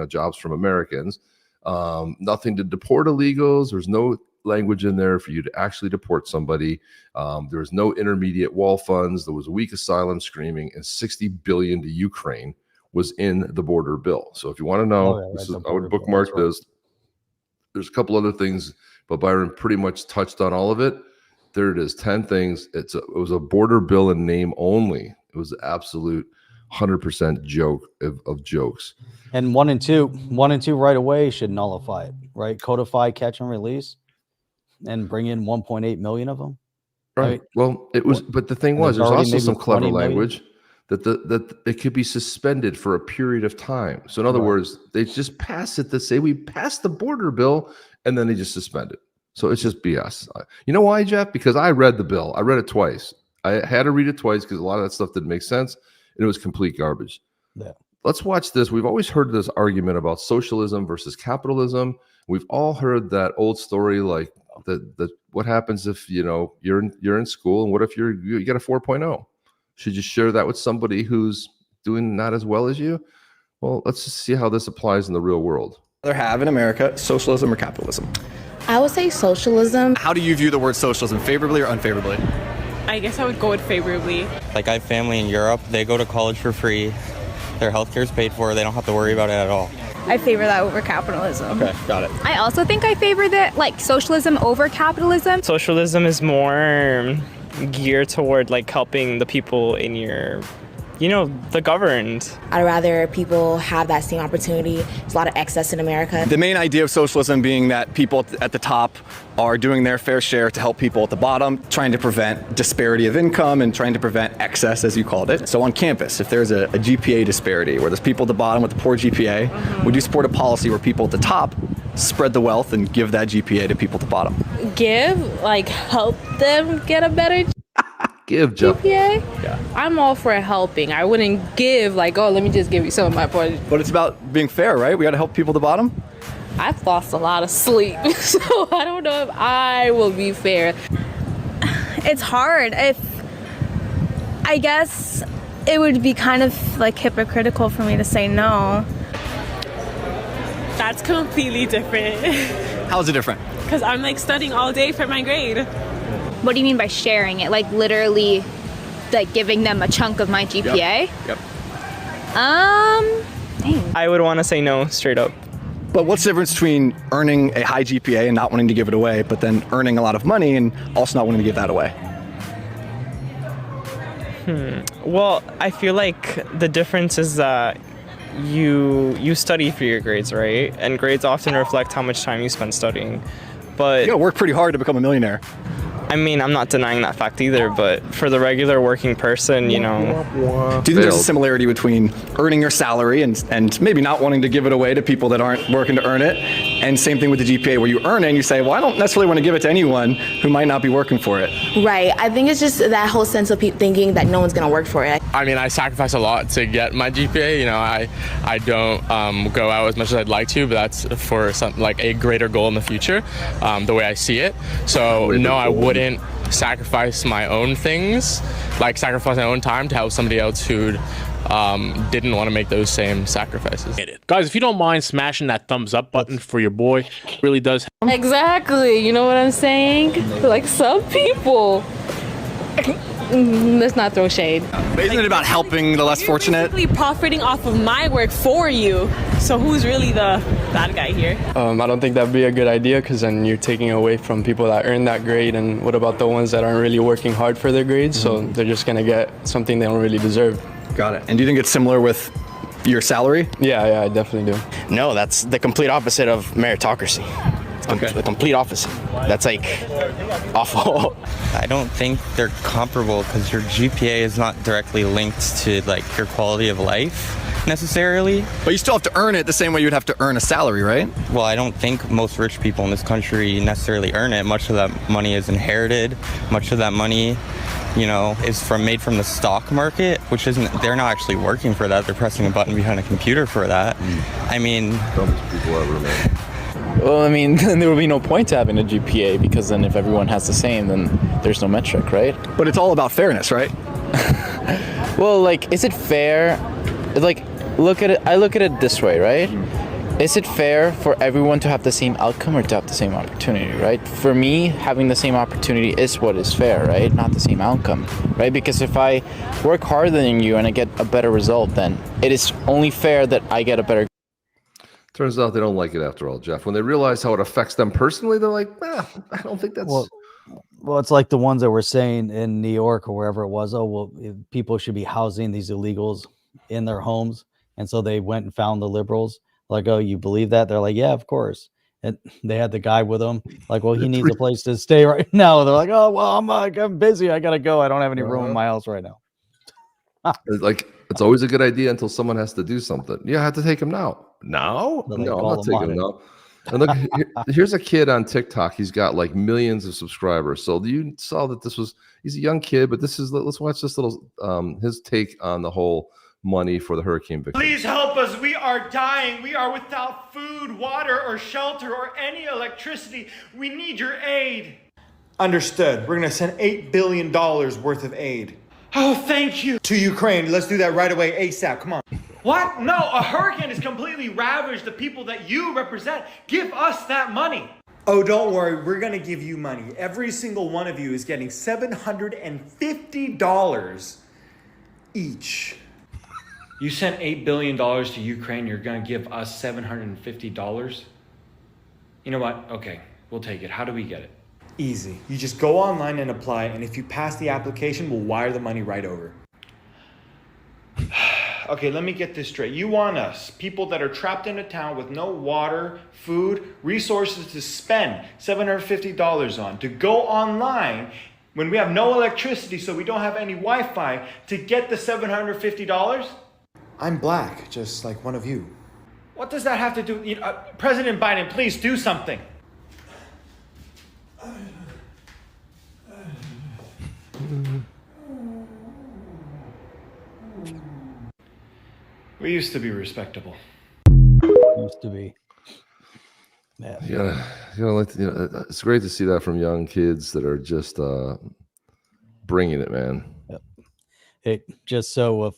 jobs from Americans. Nothing to deport illegals. There's no language in there for you to actually deport somebody. There was no intermediate wall funds. There was weak asylum screaming, and $60 billion to Ukraine was in the border bill. So if you want to know, I would bookmark this. There's a couple other things, but Byron pretty much touched on all of it. There it is, 10 things. It was a border bill in name only. It was an absolute 100% joke of jokes. And 1 and 2 right away should nullify it, right? Codify catch and release, and bring in 1.8 million of them. Right. Well, it was, but the thing was, there's also some clever language that it could be suspended for a period of time. So in other words, they just pass it to say we passed the border bill, and then they just suspend it. So it's just BS. You know why, Jeff? Because I read the bill. I read it twice. I had to read it twice because a lot of that stuff didn't make sense, and it was complete garbage. Yeah. Let's watch this. We've always heard this argument about socialism versus capitalism. We've all heard that old story, like what happens if you're in school, and what if you get a 4.0? Should you share that with somebody who's doing not as well as you? Well, let's just see how this applies in the real world. Either have in America socialism or capitalism? I would say socialism. How do you view the word socialism, favorably or unfavorably? I guess I would go with favorably. Like, I have family in Europe. They go to college for free. Their healthcare is paid for. They don't have to worry about it at all. I favor that over capitalism. Okay, got it. I also think I favor that, socialism over capitalism. Socialism is more geared toward helping the people in your, the governed. I'd rather people have that same opportunity. There's a lot of excess in America. The main idea of socialism being that people at the top are doing their fair share to help people at the bottom, trying to prevent disparity of income and trying to prevent excess, as you called it. So on campus, if there's a GPA disparity where there's people at the bottom with a poor GPA, would you support a policy where people at the top spread the wealth and give that GPA to people at the bottom? Help them get a better Give, Jeff. GPA? Yeah. I'm all for helping. I wouldn't give let me just give you some of my points. But it's about being fair, right? We got to help people at the bottom. I've lost a lot of sleep, so I don't know if I will be fair. It's hard. I guess it would be kind of hypocritical for me to say no. That's completely different. How is it different? Because I'm studying all day for my grade. What do you mean by sharing it? Literally, giving them a chunk of my GPA? Yep. Dang. I would want to say no, straight up. But what's the difference between earning a high GPA and not wanting to give it away, but then earning a lot of money and also not wanting to give that away? Well, I feel like the difference is that you study for your grades, right? And grades often reflect how much time you spend studying. But you gotta work pretty hard to become a millionaire. I mean, I'm not denying that fact either, but for the regular working person, Do you think there's a similarity between earning your salary and maybe not wanting to give it away to people that aren't working to earn it, And same thing with the GPA, where you earn it and you say, well, I don't necessarily want to give it to anyone who might not be working for it. Right. I think it's just that whole sense of thinking that no one's going to work for it. I mean, I sacrifice a lot to get my GPA. You know, I don't go out as much as I'd like to, but that's for like a greater goal in the future, the way I see it. So no, I wouldn't sacrifice my own things, like sacrifice my own time to help somebody else who didn't want to make those same sacrifices. Guys, if you don't mind smashing that thumbs up button for your boy, it really does. Exactly. You know what I'm saying? Like some people. Let's not throw shade. But isn't it about helping the less fortunate? Basically profiting off of my work for you. So who's really the bad guy here? I don't think that'd be a good idea, because then you're taking away from people that earn that grade. And what about the ones that aren't really working hard for their grades? So they're just gonna get something they don't really deserve. Got it. And do you think it's similar with your salary? Yeah, I definitely do. No, that's the complete opposite of meritocracy. Okay. The complete opposite. That's like awful. I don't think they're comparable because your GPA is not directly linked to like your quality of life necessarily. But you still have to earn it the same way you'd have to earn a salary, right? Well, I don't think most rich people in this country necessarily earn it. Much of that money is inherited. Much of that money, you know, is made from the stock market, which isn't, they're not actually working for that. They're pressing a button behind a computer for that. I mean, Dumbest people ever, man. Well, I mean, then there would be no point to having a GPA, because then if everyone has the same, then there's no metric, right? But it's all about fairness, right? Well, like, is it fair? Like, I look at it this way, right? Is it fair for everyone to have the same outcome or to have the same opportunity, right? For me, having the same opportunity is what is fair, right? Not the same outcome, right? Because if I work harder than you and I get a better result, then it is only fair that I get a better. Turns out they don't like it after all, Jeff. When they realize how it affects them personally, they're like, I don't think that's... Well, it's like the ones that were saying in New York or wherever it was, oh, well, people should be housing these illegals in their homes. And so they went and found the liberals. Like, oh, you believe that? They're like, yeah, of course. And they had the guy with them. Like, well, he needs a place to stay right now. They're like, oh, well, I'm busy. I got to go. I don't have any room in my house right now. Like, it's always a good idea until someone has to do something. Yeah, I have to take him now. Now? No, I'm not taking him now. And look, here's a kid on TikTok. He's got like millions of subscribers. So you saw that he's a young kid, but let's watch this little, his take on the whole money for the hurricane victims. Please help us. We are dying. We are without food, water, or shelter, or any electricity. We need your aid. Understood. We're going to send $8 billion worth of aid. Oh, thank you. To Ukraine. Let's do that right away, ASAP. Come on. What? No, a hurricane has completely ravaged the people that you represent. Give us that money. Oh, don't worry. We're going to give you money. Every single one of you is getting $750 each. You sent $8 billion to Ukraine. You're going to give us $750? You know what? Okay, we'll take it. How do we get it? Easy. You just go online and apply, and if you pass the application, we'll wire the money right over. Okay, let me get this straight. You want us, people that are trapped in a town with no water, food, resources to spend $750 on, to go online when we have no electricity, so we don't have any Wi-Fi, to get the $750? I'm black, just like one of you. What does that have to do? President Biden, please do something. We used to be respectable. Used to be. Yeah. It's great to see that from young kids that are just bringing it, man. Yep. Hey, just so if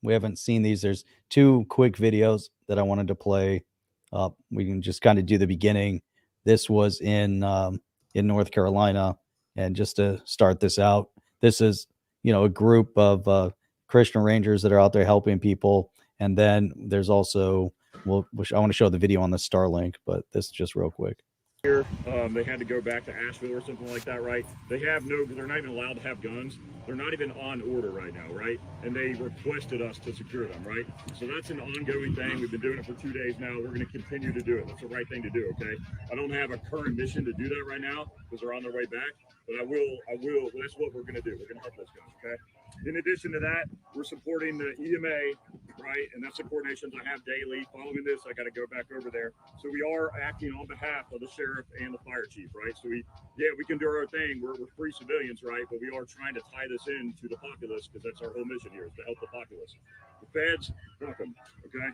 we haven't seen these, there's two quick videos that I wanted to play. We can just kind of do the beginning. This was in North Carolina, and just to start this out, this is a group of Christian Rangers that are out there helping people, and then there's also I want to show the video on the Starlink, but this just real quick. Here, they had to go back to Asheville or something like that, right? They're not even allowed to have guns. They're not even on order right now, right? And they requested us to secure them, right? So that's an ongoing thing. We've been doing it for 2 days now. We're going to continue to do it. That's the right thing to do, okay? I don't have a current mission to do that right now because they're on their way back. But I will. That's what we're going to do. We're going to help those guys. Okay. In addition to that, we're supporting the EMA, right? And that's the coordinations I have daily. Following this, I got to go back over there. So we are acting on behalf of the sheriff and the fire chief, right? So we can do our thing. We're free civilians, right? But we are trying to tie this in to the populace because that's our whole mission here is to help the populace. The feds, fuck them, okay?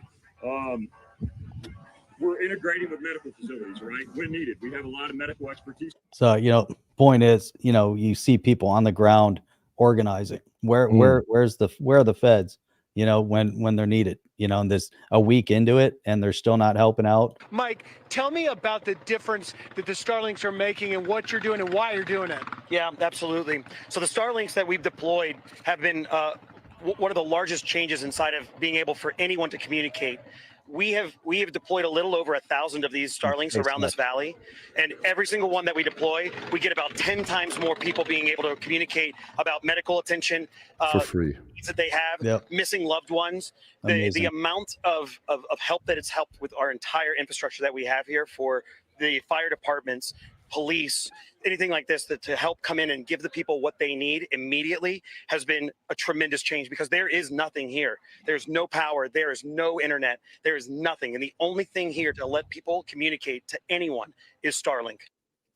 We're integrating with medical facilities, right? When needed. We have a lot of medical expertise. So, point is, you see people on the ground organizing. Where are the feds, when they're needed, and this a week into it and they're still not helping out. Mike, tell me about the difference that the Starlinks are making and what you're doing and why you're doing it. Yeah, absolutely. So the Starlinks that we've deployed have been one of the largest changes inside of being able for anyone to communicate. We have deployed a little over 1,000 of these Starlinks around this valley, and every single one that we deploy, we get about 10 times more people being able to communicate about medical attention for free that they have, missing loved ones. The amount of help that it's helped with our entire infrastructure that we have here for the fire departments, police, anything like this, that to help come in and give the people what they need immediately has been a tremendous change because there is nothing here. There's no power. There is no internet. There is nothing. And the only thing here to let people communicate to anyone is Starlink.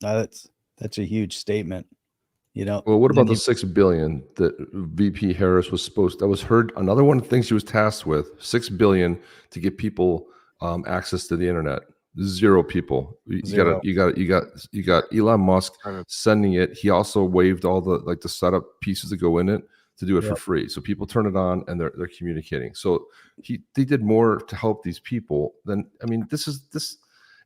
That's a huge statement. Well, what about the $6 billion that VP Harris that was heard? Another one of the things she was tasked with, $6 billion to get people access to the internet. 0 people. You got Elon Musk sending it. He also waived all the setup pieces that go in it to do it for free. So people turn it on and they're communicating. So they did more to help these people than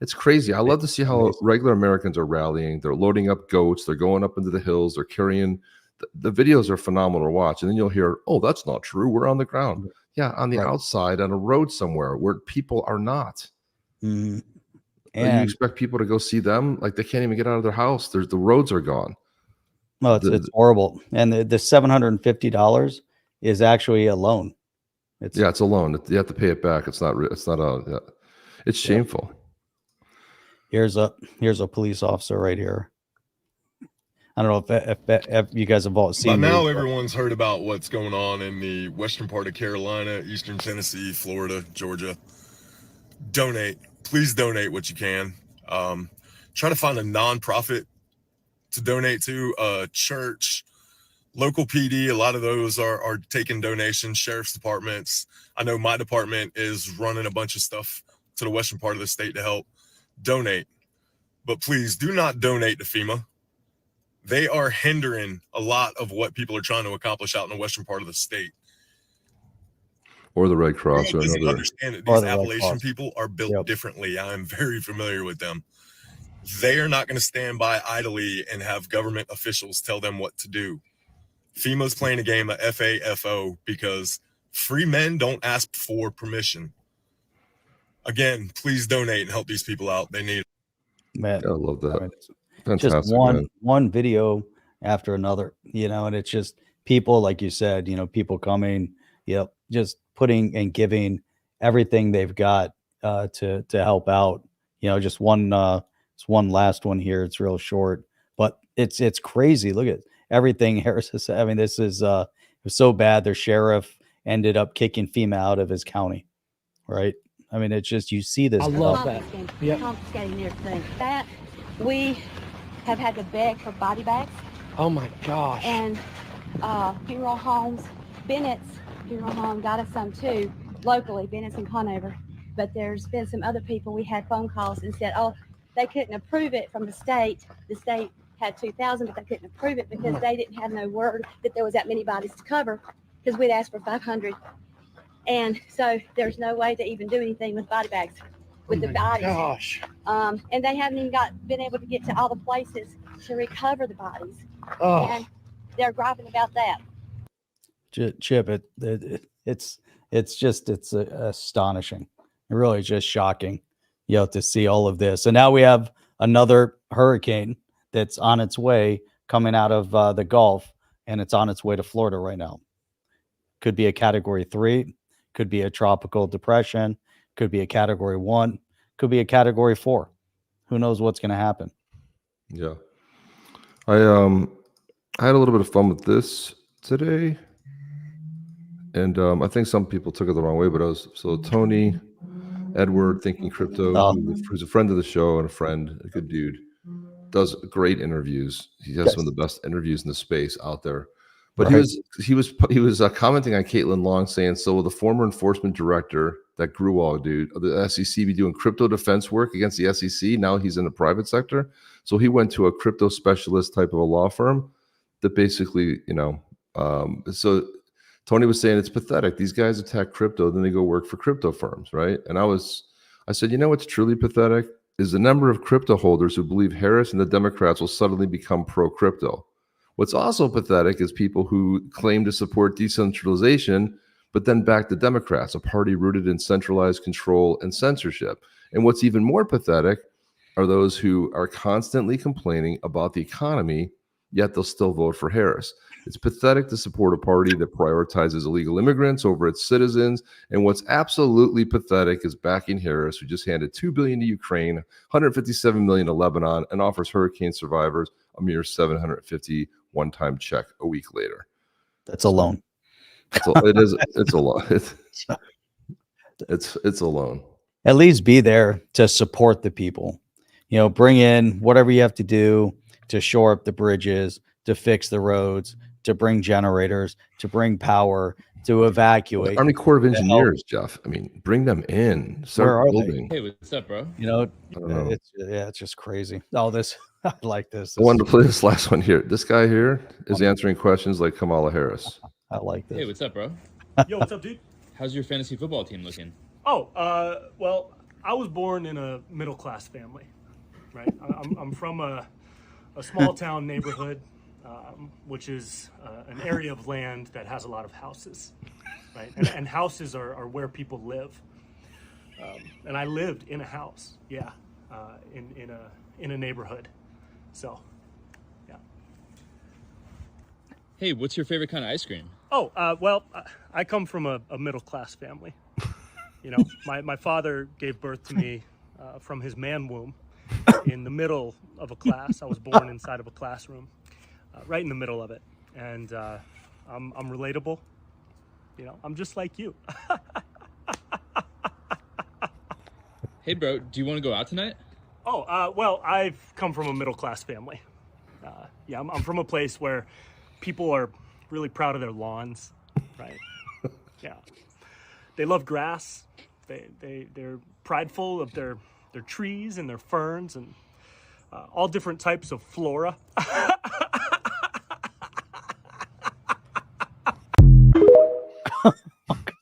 it's crazy. I love to see how regular Americans are rallying. They're loading up goats. They're going up into the hills. They're carrying the videos are phenomenal to watch. And then you'll hear, oh, that's not true. We're on the ground. Yeah, on the outside on a road somewhere where people are not. Mm-hmm. And you expect people to go see them? Like they can't even get out of their house. The roads are gone. No, it's horrible. And the $750 is actually a loan. It's a loan. You have to pay it back. It's shameful. Here's a police officer right here. I don't know if you guys have all seen. By now, everyone's heard about what's going on in the western part of Carolina, eastern Tennessee, Florida, Georgia. Donate. Please donate what you can. Try to find a nonprofit to donate to, a church, local PD. A lot of those are taking donations, sheriff's departments. I know my department is running a bunch of stuff to the western part of the state to help. Donate. But please do not donate to FEMA. They are hindering a lot of what people are trying to accomplish out in the western part of the state. Or the Red Cross. Or understand that these Appalachian people are built differently. I am very familiar with them. They are not going to stand by idly and have government officials tell them what to do. FEMA's playing a game of FAFO because free men don't ask for permission. Again, please donate and help these people out. They need it. Man, I love that. Fantastic, just one video after another, and it's just people, like you said, people coming, just putting and giving everything they've got to help out. Just one last one here. It's real short, but it's crazy. Look at everything Harris has said. I mean, this is it was so bad. Their sheriff ended up kicking FEMA out of his county, right? I mean, it's just, you see this. I love that. Yeah. Confiscating everything. That we have had to beg for body bags. Oh my gosh. And funeral homes. Bennett's funeral home got us some too, locally, Bennett's and Conover. But there's been some other people, we had phone calls and said, oh, they couldn't approve it from the state. The state had 2,000, but they couldn't approve it because they didn't have no word that there was that many bodies to cover because we'd asked for 500. And so there's no way to even do anything with body bags, with the bodies. Gosh. And they haven't even been able to get to all the places to recover the bodies. Oh. And they're griping about that. Chip, it's astonishing. It really is just shocking, to see all of this. And now we have another hurricane that's on its way coming out of the Gulf, and it's on its way to Florida right now. Could be a Category 3, could be a tropical depression, could be a Category 1, could be a Category 4. Who knows what's going to happen? Yeah. I had a little bit of fun with this today, and I think some people took it the wrong way. But Tony Edward Thinking Crypto, who's a friend of the show and a good dude, does great interviews. He has some of the best interviews in the space out there. But he was commenting on Caitlin Long, saying, "So will the former enforcement director, that Gruwall dude of the SEC, be doing crypto defense work against the SEC? Now he's in the private sector." So he went to a crypto specialist type of a law firm that basically, so Tony was saying it's pathetic. These guys attack crypto, then they go work for crypto firms, right? And I said, what's truly pathetic is the number of crypto holders who believe Harris and the Democrats will suddenly become pro-crypto. What's also pathetic is people who claim to support decentralization, but then back the Democrats, a party rooted in centralized control and censorship. And what's even more pathetic are those who are constantly complaining about the economy, yet they'll still vote for Harris. It's pathetic to support a party that prioritizes illegal immigrants over its citizens. And what's absolutely pathetic is backing Harris, who just handed $2 billion to Ukraine, $157 million to Lebanon, and offers hurricane survivors a mere $750 one-time check a week later. That's a loan. It's a loan. It's a loan. At least be there to support the people. Bring in whatever you have to do to shore up the bridges, to fix the roads, to bring generators, to bring power, to evacuate. Army Corps of Engineers, Jeff. Bring them in. Start building. Hey, what's up, bro? I don't know. It's just crazy. Oh, I like this. I wanted to play this last one here. This guy here is answering questions like Kamala Harris. I like this. Hey, what's up, bro? Yo, what's up, dude? How's your fantasy football team looking? Oh, well, I was born in a middle-class family, right? I'm from a small town neighborhood, which is an area of land that has a lot of houses, right? And houses are where people live. And I lived in a house, in a neighborhood. So, yeah. Hey, what's your favorite kind of ice cream? Oh, well, I come from a middle-class family. My father gave birth to me from his man womb in the middle of a class. I was born inside of a classroom, right in the middle of it. And I'm relatable. I'm just like you. Hey, bro, do you want to go out tonight? Oh, well, I've come from a middle-class family. I'm from a place where people are really proud of their lawns, right? Yeah. They love grass. They're prideful of their trees and their ferns and all different types of flora.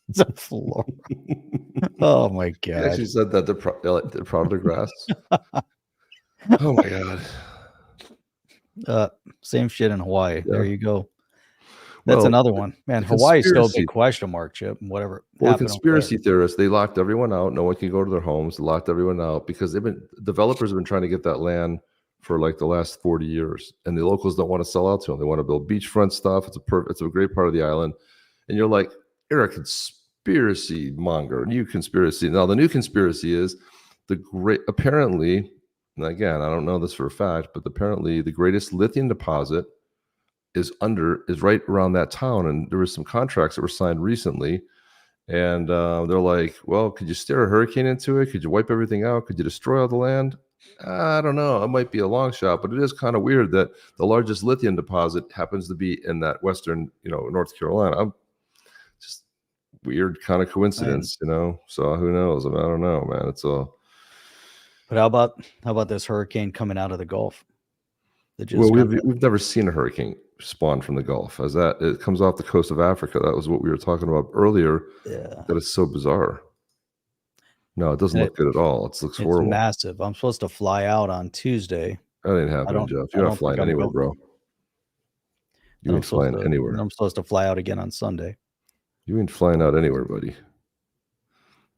It's a flora. Oh my god! He actually said that they're proud of the grass. Oh my god! Same shit in Hawaii. Yeah. There you go. That's another one, man. Hawaii's still a big question mark, Chip. Whatever. Well, conspiracy theorists, they locked everyone out. No one can go to their homes. They locked everyone out because developers have been trying to get that land for like the last 40 years, and the locals don't want to sell out to them. They want to build beachfront stuff. It's a great part of the island, and you're like, you're a conspiracy monger. New conspiracy. Now the new conspiracy is apparently, and again, I don't know this for a fact, but apparently the greatest lithium deposit is right around that town, and there was some contracts that were signed recently, and they're like, well, could you steer a hurricane into it? Could you wipe everything out? Could you destroy all the land? I don't know. It might be a long shot, but it is kind of weird that the largest lithium deposit happens to be in that western, North Carolina. Just weird kind of coincidence, So who knows? I don't know, man. It's all. But how about this hurricane coming out of the Gulf? Well, we've never seen a hurricane spawn from the Gulf. It comes off the coast of Africa. That was what we were talking about earlier. Yeah, that is so bizarre. No, it doesn't look good at all. It looks horrible. It's massive. I'm supposed to fly out on Tuesday. That ain't happening, Jeff. You're not flying anywhere, bro. You ain't flying anywhere. I'm supposed to fly out again on Sunday. You ain't flying out anywhere, buddy.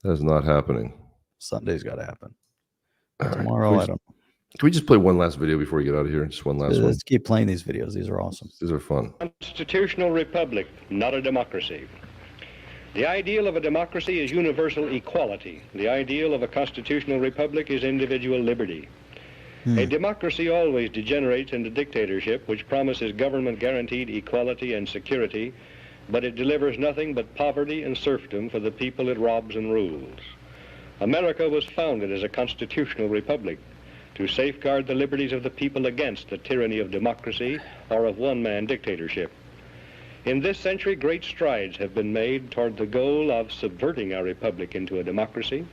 That is not happening. Sunday's got to happen. Tomorrow, I don't know. Can we just play one last video before we get out of here? Just one last one. Let's keep playing these videos. These are awesome. These are fun. Constitutional republic, not a democracy. The ideal of a democracy is universal equality. The ideal of a constitutional republic is individual liberty. A democracy always degenerates into dictatorship, which promises government-guaranteed equality and security, but it delivers nothing but poverty and serfdom for the people it robs and rules. America was founded as a constitutional republic to safeguard the liberties of the people against the tyranny of democracy or of one-man dictatorship. In this century, great strides have been made toward the goal of subverting our republic into a democracy.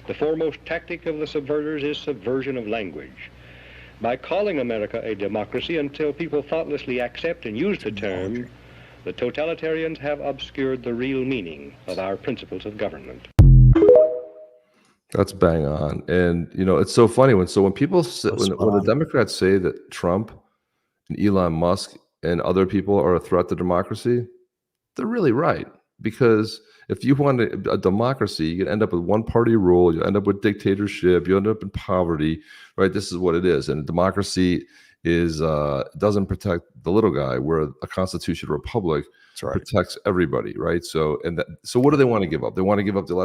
The foremost tactic of the subverters is subversion of language. By calling America a democracy until people thoughtlessly accept and use the term, the totalitarians have obscured the real meaning of our principles of government. That's bang on. And, you know, it's so funny when people say, when the Democrats say that Trump and Elon Musk and other people are a threat to democracy, they're really right. Because if you want a democracy, you end up with one-party rule, you end up with dictatorship, you end up in poverty, right? This is what it is. And democracy is doesn't protect the little guy, where a constitutional republic protects everybody, right? So what do they want to give up? They want to give up the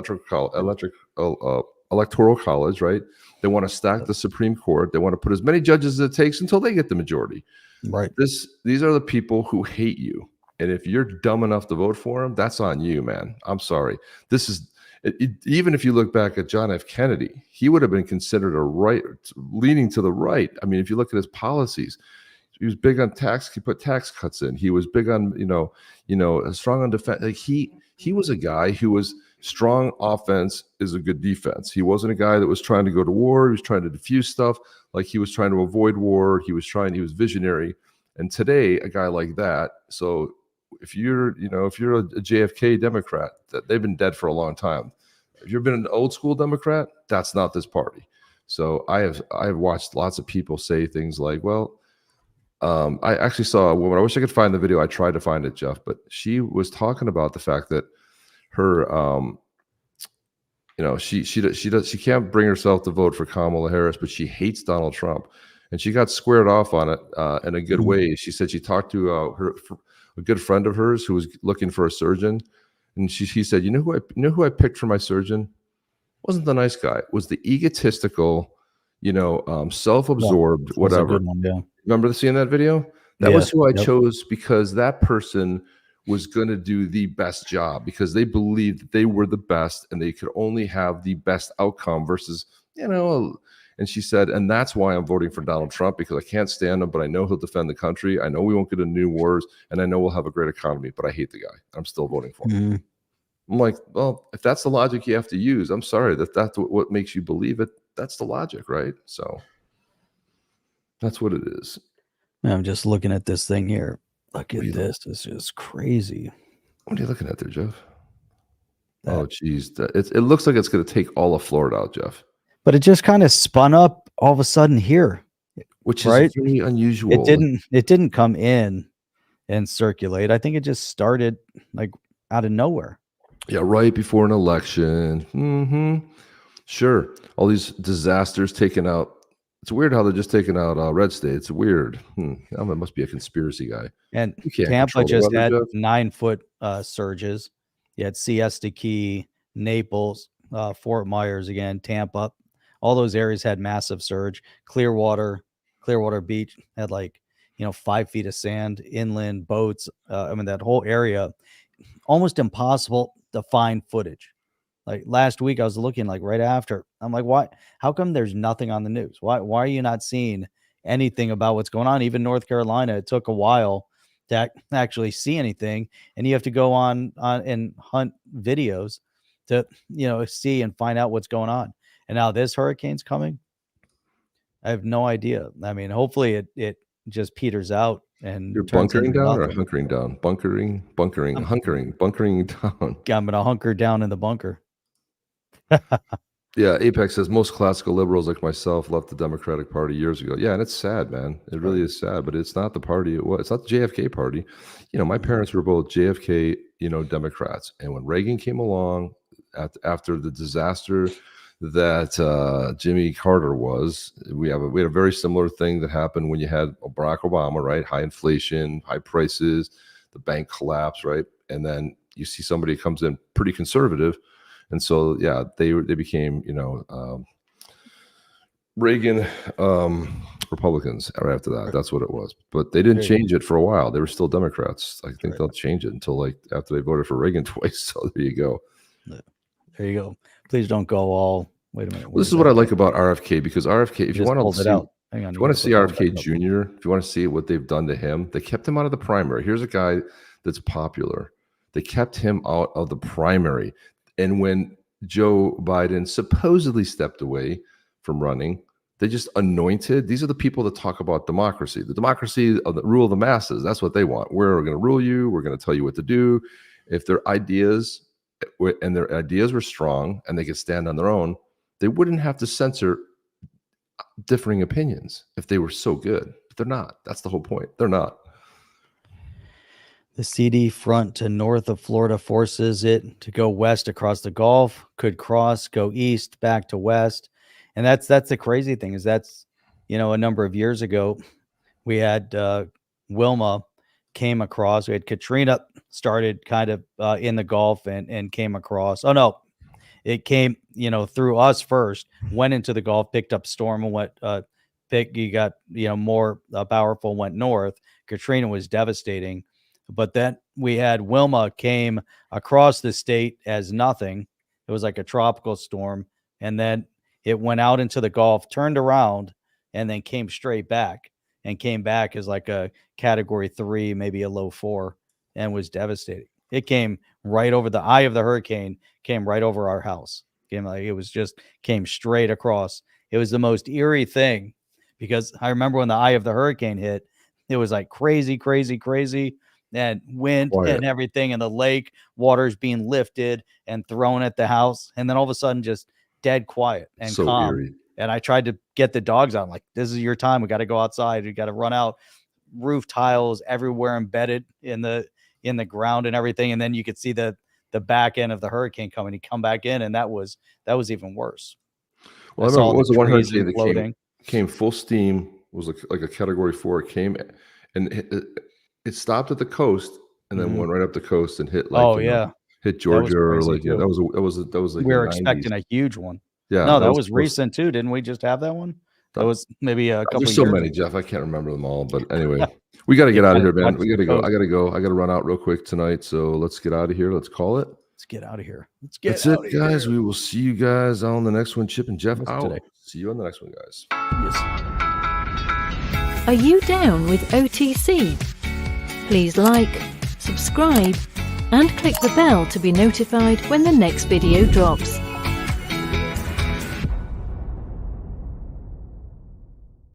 electoral college, right? They want to stack the Supreme Court. They want to put as many judges as it takes until they get the majority. Right. These are the people who hate you. And if you're dumb enough to vote for him, that's on you, man. I'm sorry. This is even if you look back at John F. Kennedy, he would have been considered leaning to the right. I mean, if you look at his policies, he was big on tax. He put tax cuts in. He was big on strong on defense. Like he was a guy who was strong offense is a good defense. He wasn't a guy that was trying to go to war. He was trying to diffuse stuff. Like he was trying to avoid war. He was visionary. And today, a guy like that. So if you're a JFK Democrat, that they've been dead for a long time. If you've been an old school Democrat, that's not this party. So I have watched lots of people say things like, well, I actually saw a woman. I wish I could find the video. I tried to find it, Jeff, but she was talking about the fact that her, she can't bring herself to vote for Kamala Harris, but she hates Donald Trump, and she got squared off on it in a good way. She said she talked to a good friend of hers who was looking for a surgeon, and he said, you know who I picked for my surgeon? Wasn't the nice guy. It was the egotistical, self-absorbed, whatever. One, yeah. Remember seeing that video? That was who I chose, because that person was going to do the best job, because they believed that they were the best and they could only have the best outcome versus, and she said, and that's why I'm voting for Donald Trump, because I can't stand him, but I know he'll defend the country. I know we won't get into new wars, and I know we'll have a great economy, but I hate the guy. I'm still voting for him. I'm like, well, if that's the logic you have to use, I'm sorry that's what makes you believe it. That's the logic, right? So that's what it is. I'm just looking at this thing here. Look at this. This is crazy. What are you looking at there, Jeff? Oh, geez. It looks like it's going to take all of Florida out, Jeff. But it just kind of spun up all of a sudden here. Which is very unusual. It didn't come in and circulate. I think it just started like out of nowhere. Yeah, right before an election. Sure. All these disasters taken out. It's weird how they're just taking out red states. It's weird. It must be a conspiracy guy. And Tampa just had 9-foot surges. You had Siesta Key, Naples, Fort Myers again, Tampa. All those areas had massive surge. Clearwater Beach had 5 feet of sand, inland boats. That whole area, almost impossible to find footage. Like last week, I was looking right after. I'm like, why? How come there's nothing on the news? Why are you not seeing anything about what's going on? Even North Carolina, it took a while to actually see anything, and you have to go on and hunt videos to see and find out what's going on. And now this hurricane's coming. I have no idea. I mean, hopefully it just peters out. And you're bunkering down or hunkering down? Bunkering down. I'm gonna hunker down in the bunker. Yeah, Apex says most classical liberals like myself left the Democratic Party years ago. Yeah, and it's sad, man. It really is sad, but it's not the party. It's not the JFK party. My parents were both JFK, Democrats. And when Reagan came along after the disaster that Jimmy Carter was, we had a very similar thing that happened when you had Barack Obama, right? High inflation, high prices, the bank collapse, right? And then you see somebody comes in pretty conservative. And so, yeah, they became, Reagan Republicans right after that. That's what it was. But they didn't change it for a while. They were still Democrats. I think they'll change it until like after they voted for Reagan twice. So there you go. There you go. Please don't go all. Wait a minute. Well, this is what I like about RFK, because RFK, if you want to see, hang on, if you want to see RFK Jr., if you want to see what they've done to him, they kept him out of the primary. Here's a guy that's popular. They kept him out of the primary. And when Joe Biden supposedly stepped away from running, they just anointed. These are the people that talk about democracy, the democracy of the rule of the masses. That's what they want. We're going to rule you. We're going to tell you what to do. If their ideas were strong and they could stand on their own, they wouldn't have to censor differing opinions if they were so good. But they're not. That's the whole point. They're not. The CD front to north of Florida forces it to go west across the Gulf, could cross, go east, back to west. And that's the crazy thing, is that's, you know, a number of years ago, we had Wilma came across. We had Katrina started kind of in the Gulf and came across. Oh, no, it came, you know, through us first, went into the Gulf, picked up storm and went, you got, you know, more powerful, went north. Katrina was devastating. But then we had Wilma came across the state as nothing. It was like a tropical storm. And then it went out into the Gulf, turned around, and then came straight back, and came back as like a category 3, maybe a low 4, and was devastating. It came right over the eye of the hurricane, came right over our house. Came straight across. It was the most eerie thing, because I remember when the eye of the hurricane hit, it was like crazy, crazy, crazy. And wind and everything, and the lake water's being lifted and thrown at the house, and then all of a sudden just dead quiet and so calm. Eerie. And I tried to get the dogs out. I'm like, this is your time. We got to go outside. We got to run out. Roof tiles everywhere embedded in the ground and everything. And then you could see the back end of the hurricane coming. He come back in, and that was even worse. Well, I remember it was the one hurricane that came full steam. It was like a category 4. It came and it stopped at the coast and then went right up the coast and hit hit Georgia, or like that was like we were expecting a huge one. Yeah, no, that was recent too. Didn't we just have that one? That was maybe a couple. There's so many, Jeff. I can't remember them all. But anyway, we got to get out of here, man. We got to go. I got to go. I got to run out real quick tonight. So let's get out of here. Let's call it. Let's get out of here. That's it, guys. We will see you guys on the next one. Chip and Jeff out. Today. See you on the next one, guys. Are you down with OTC? Please like, subscribe, and click the bell to be notified when the next video drops.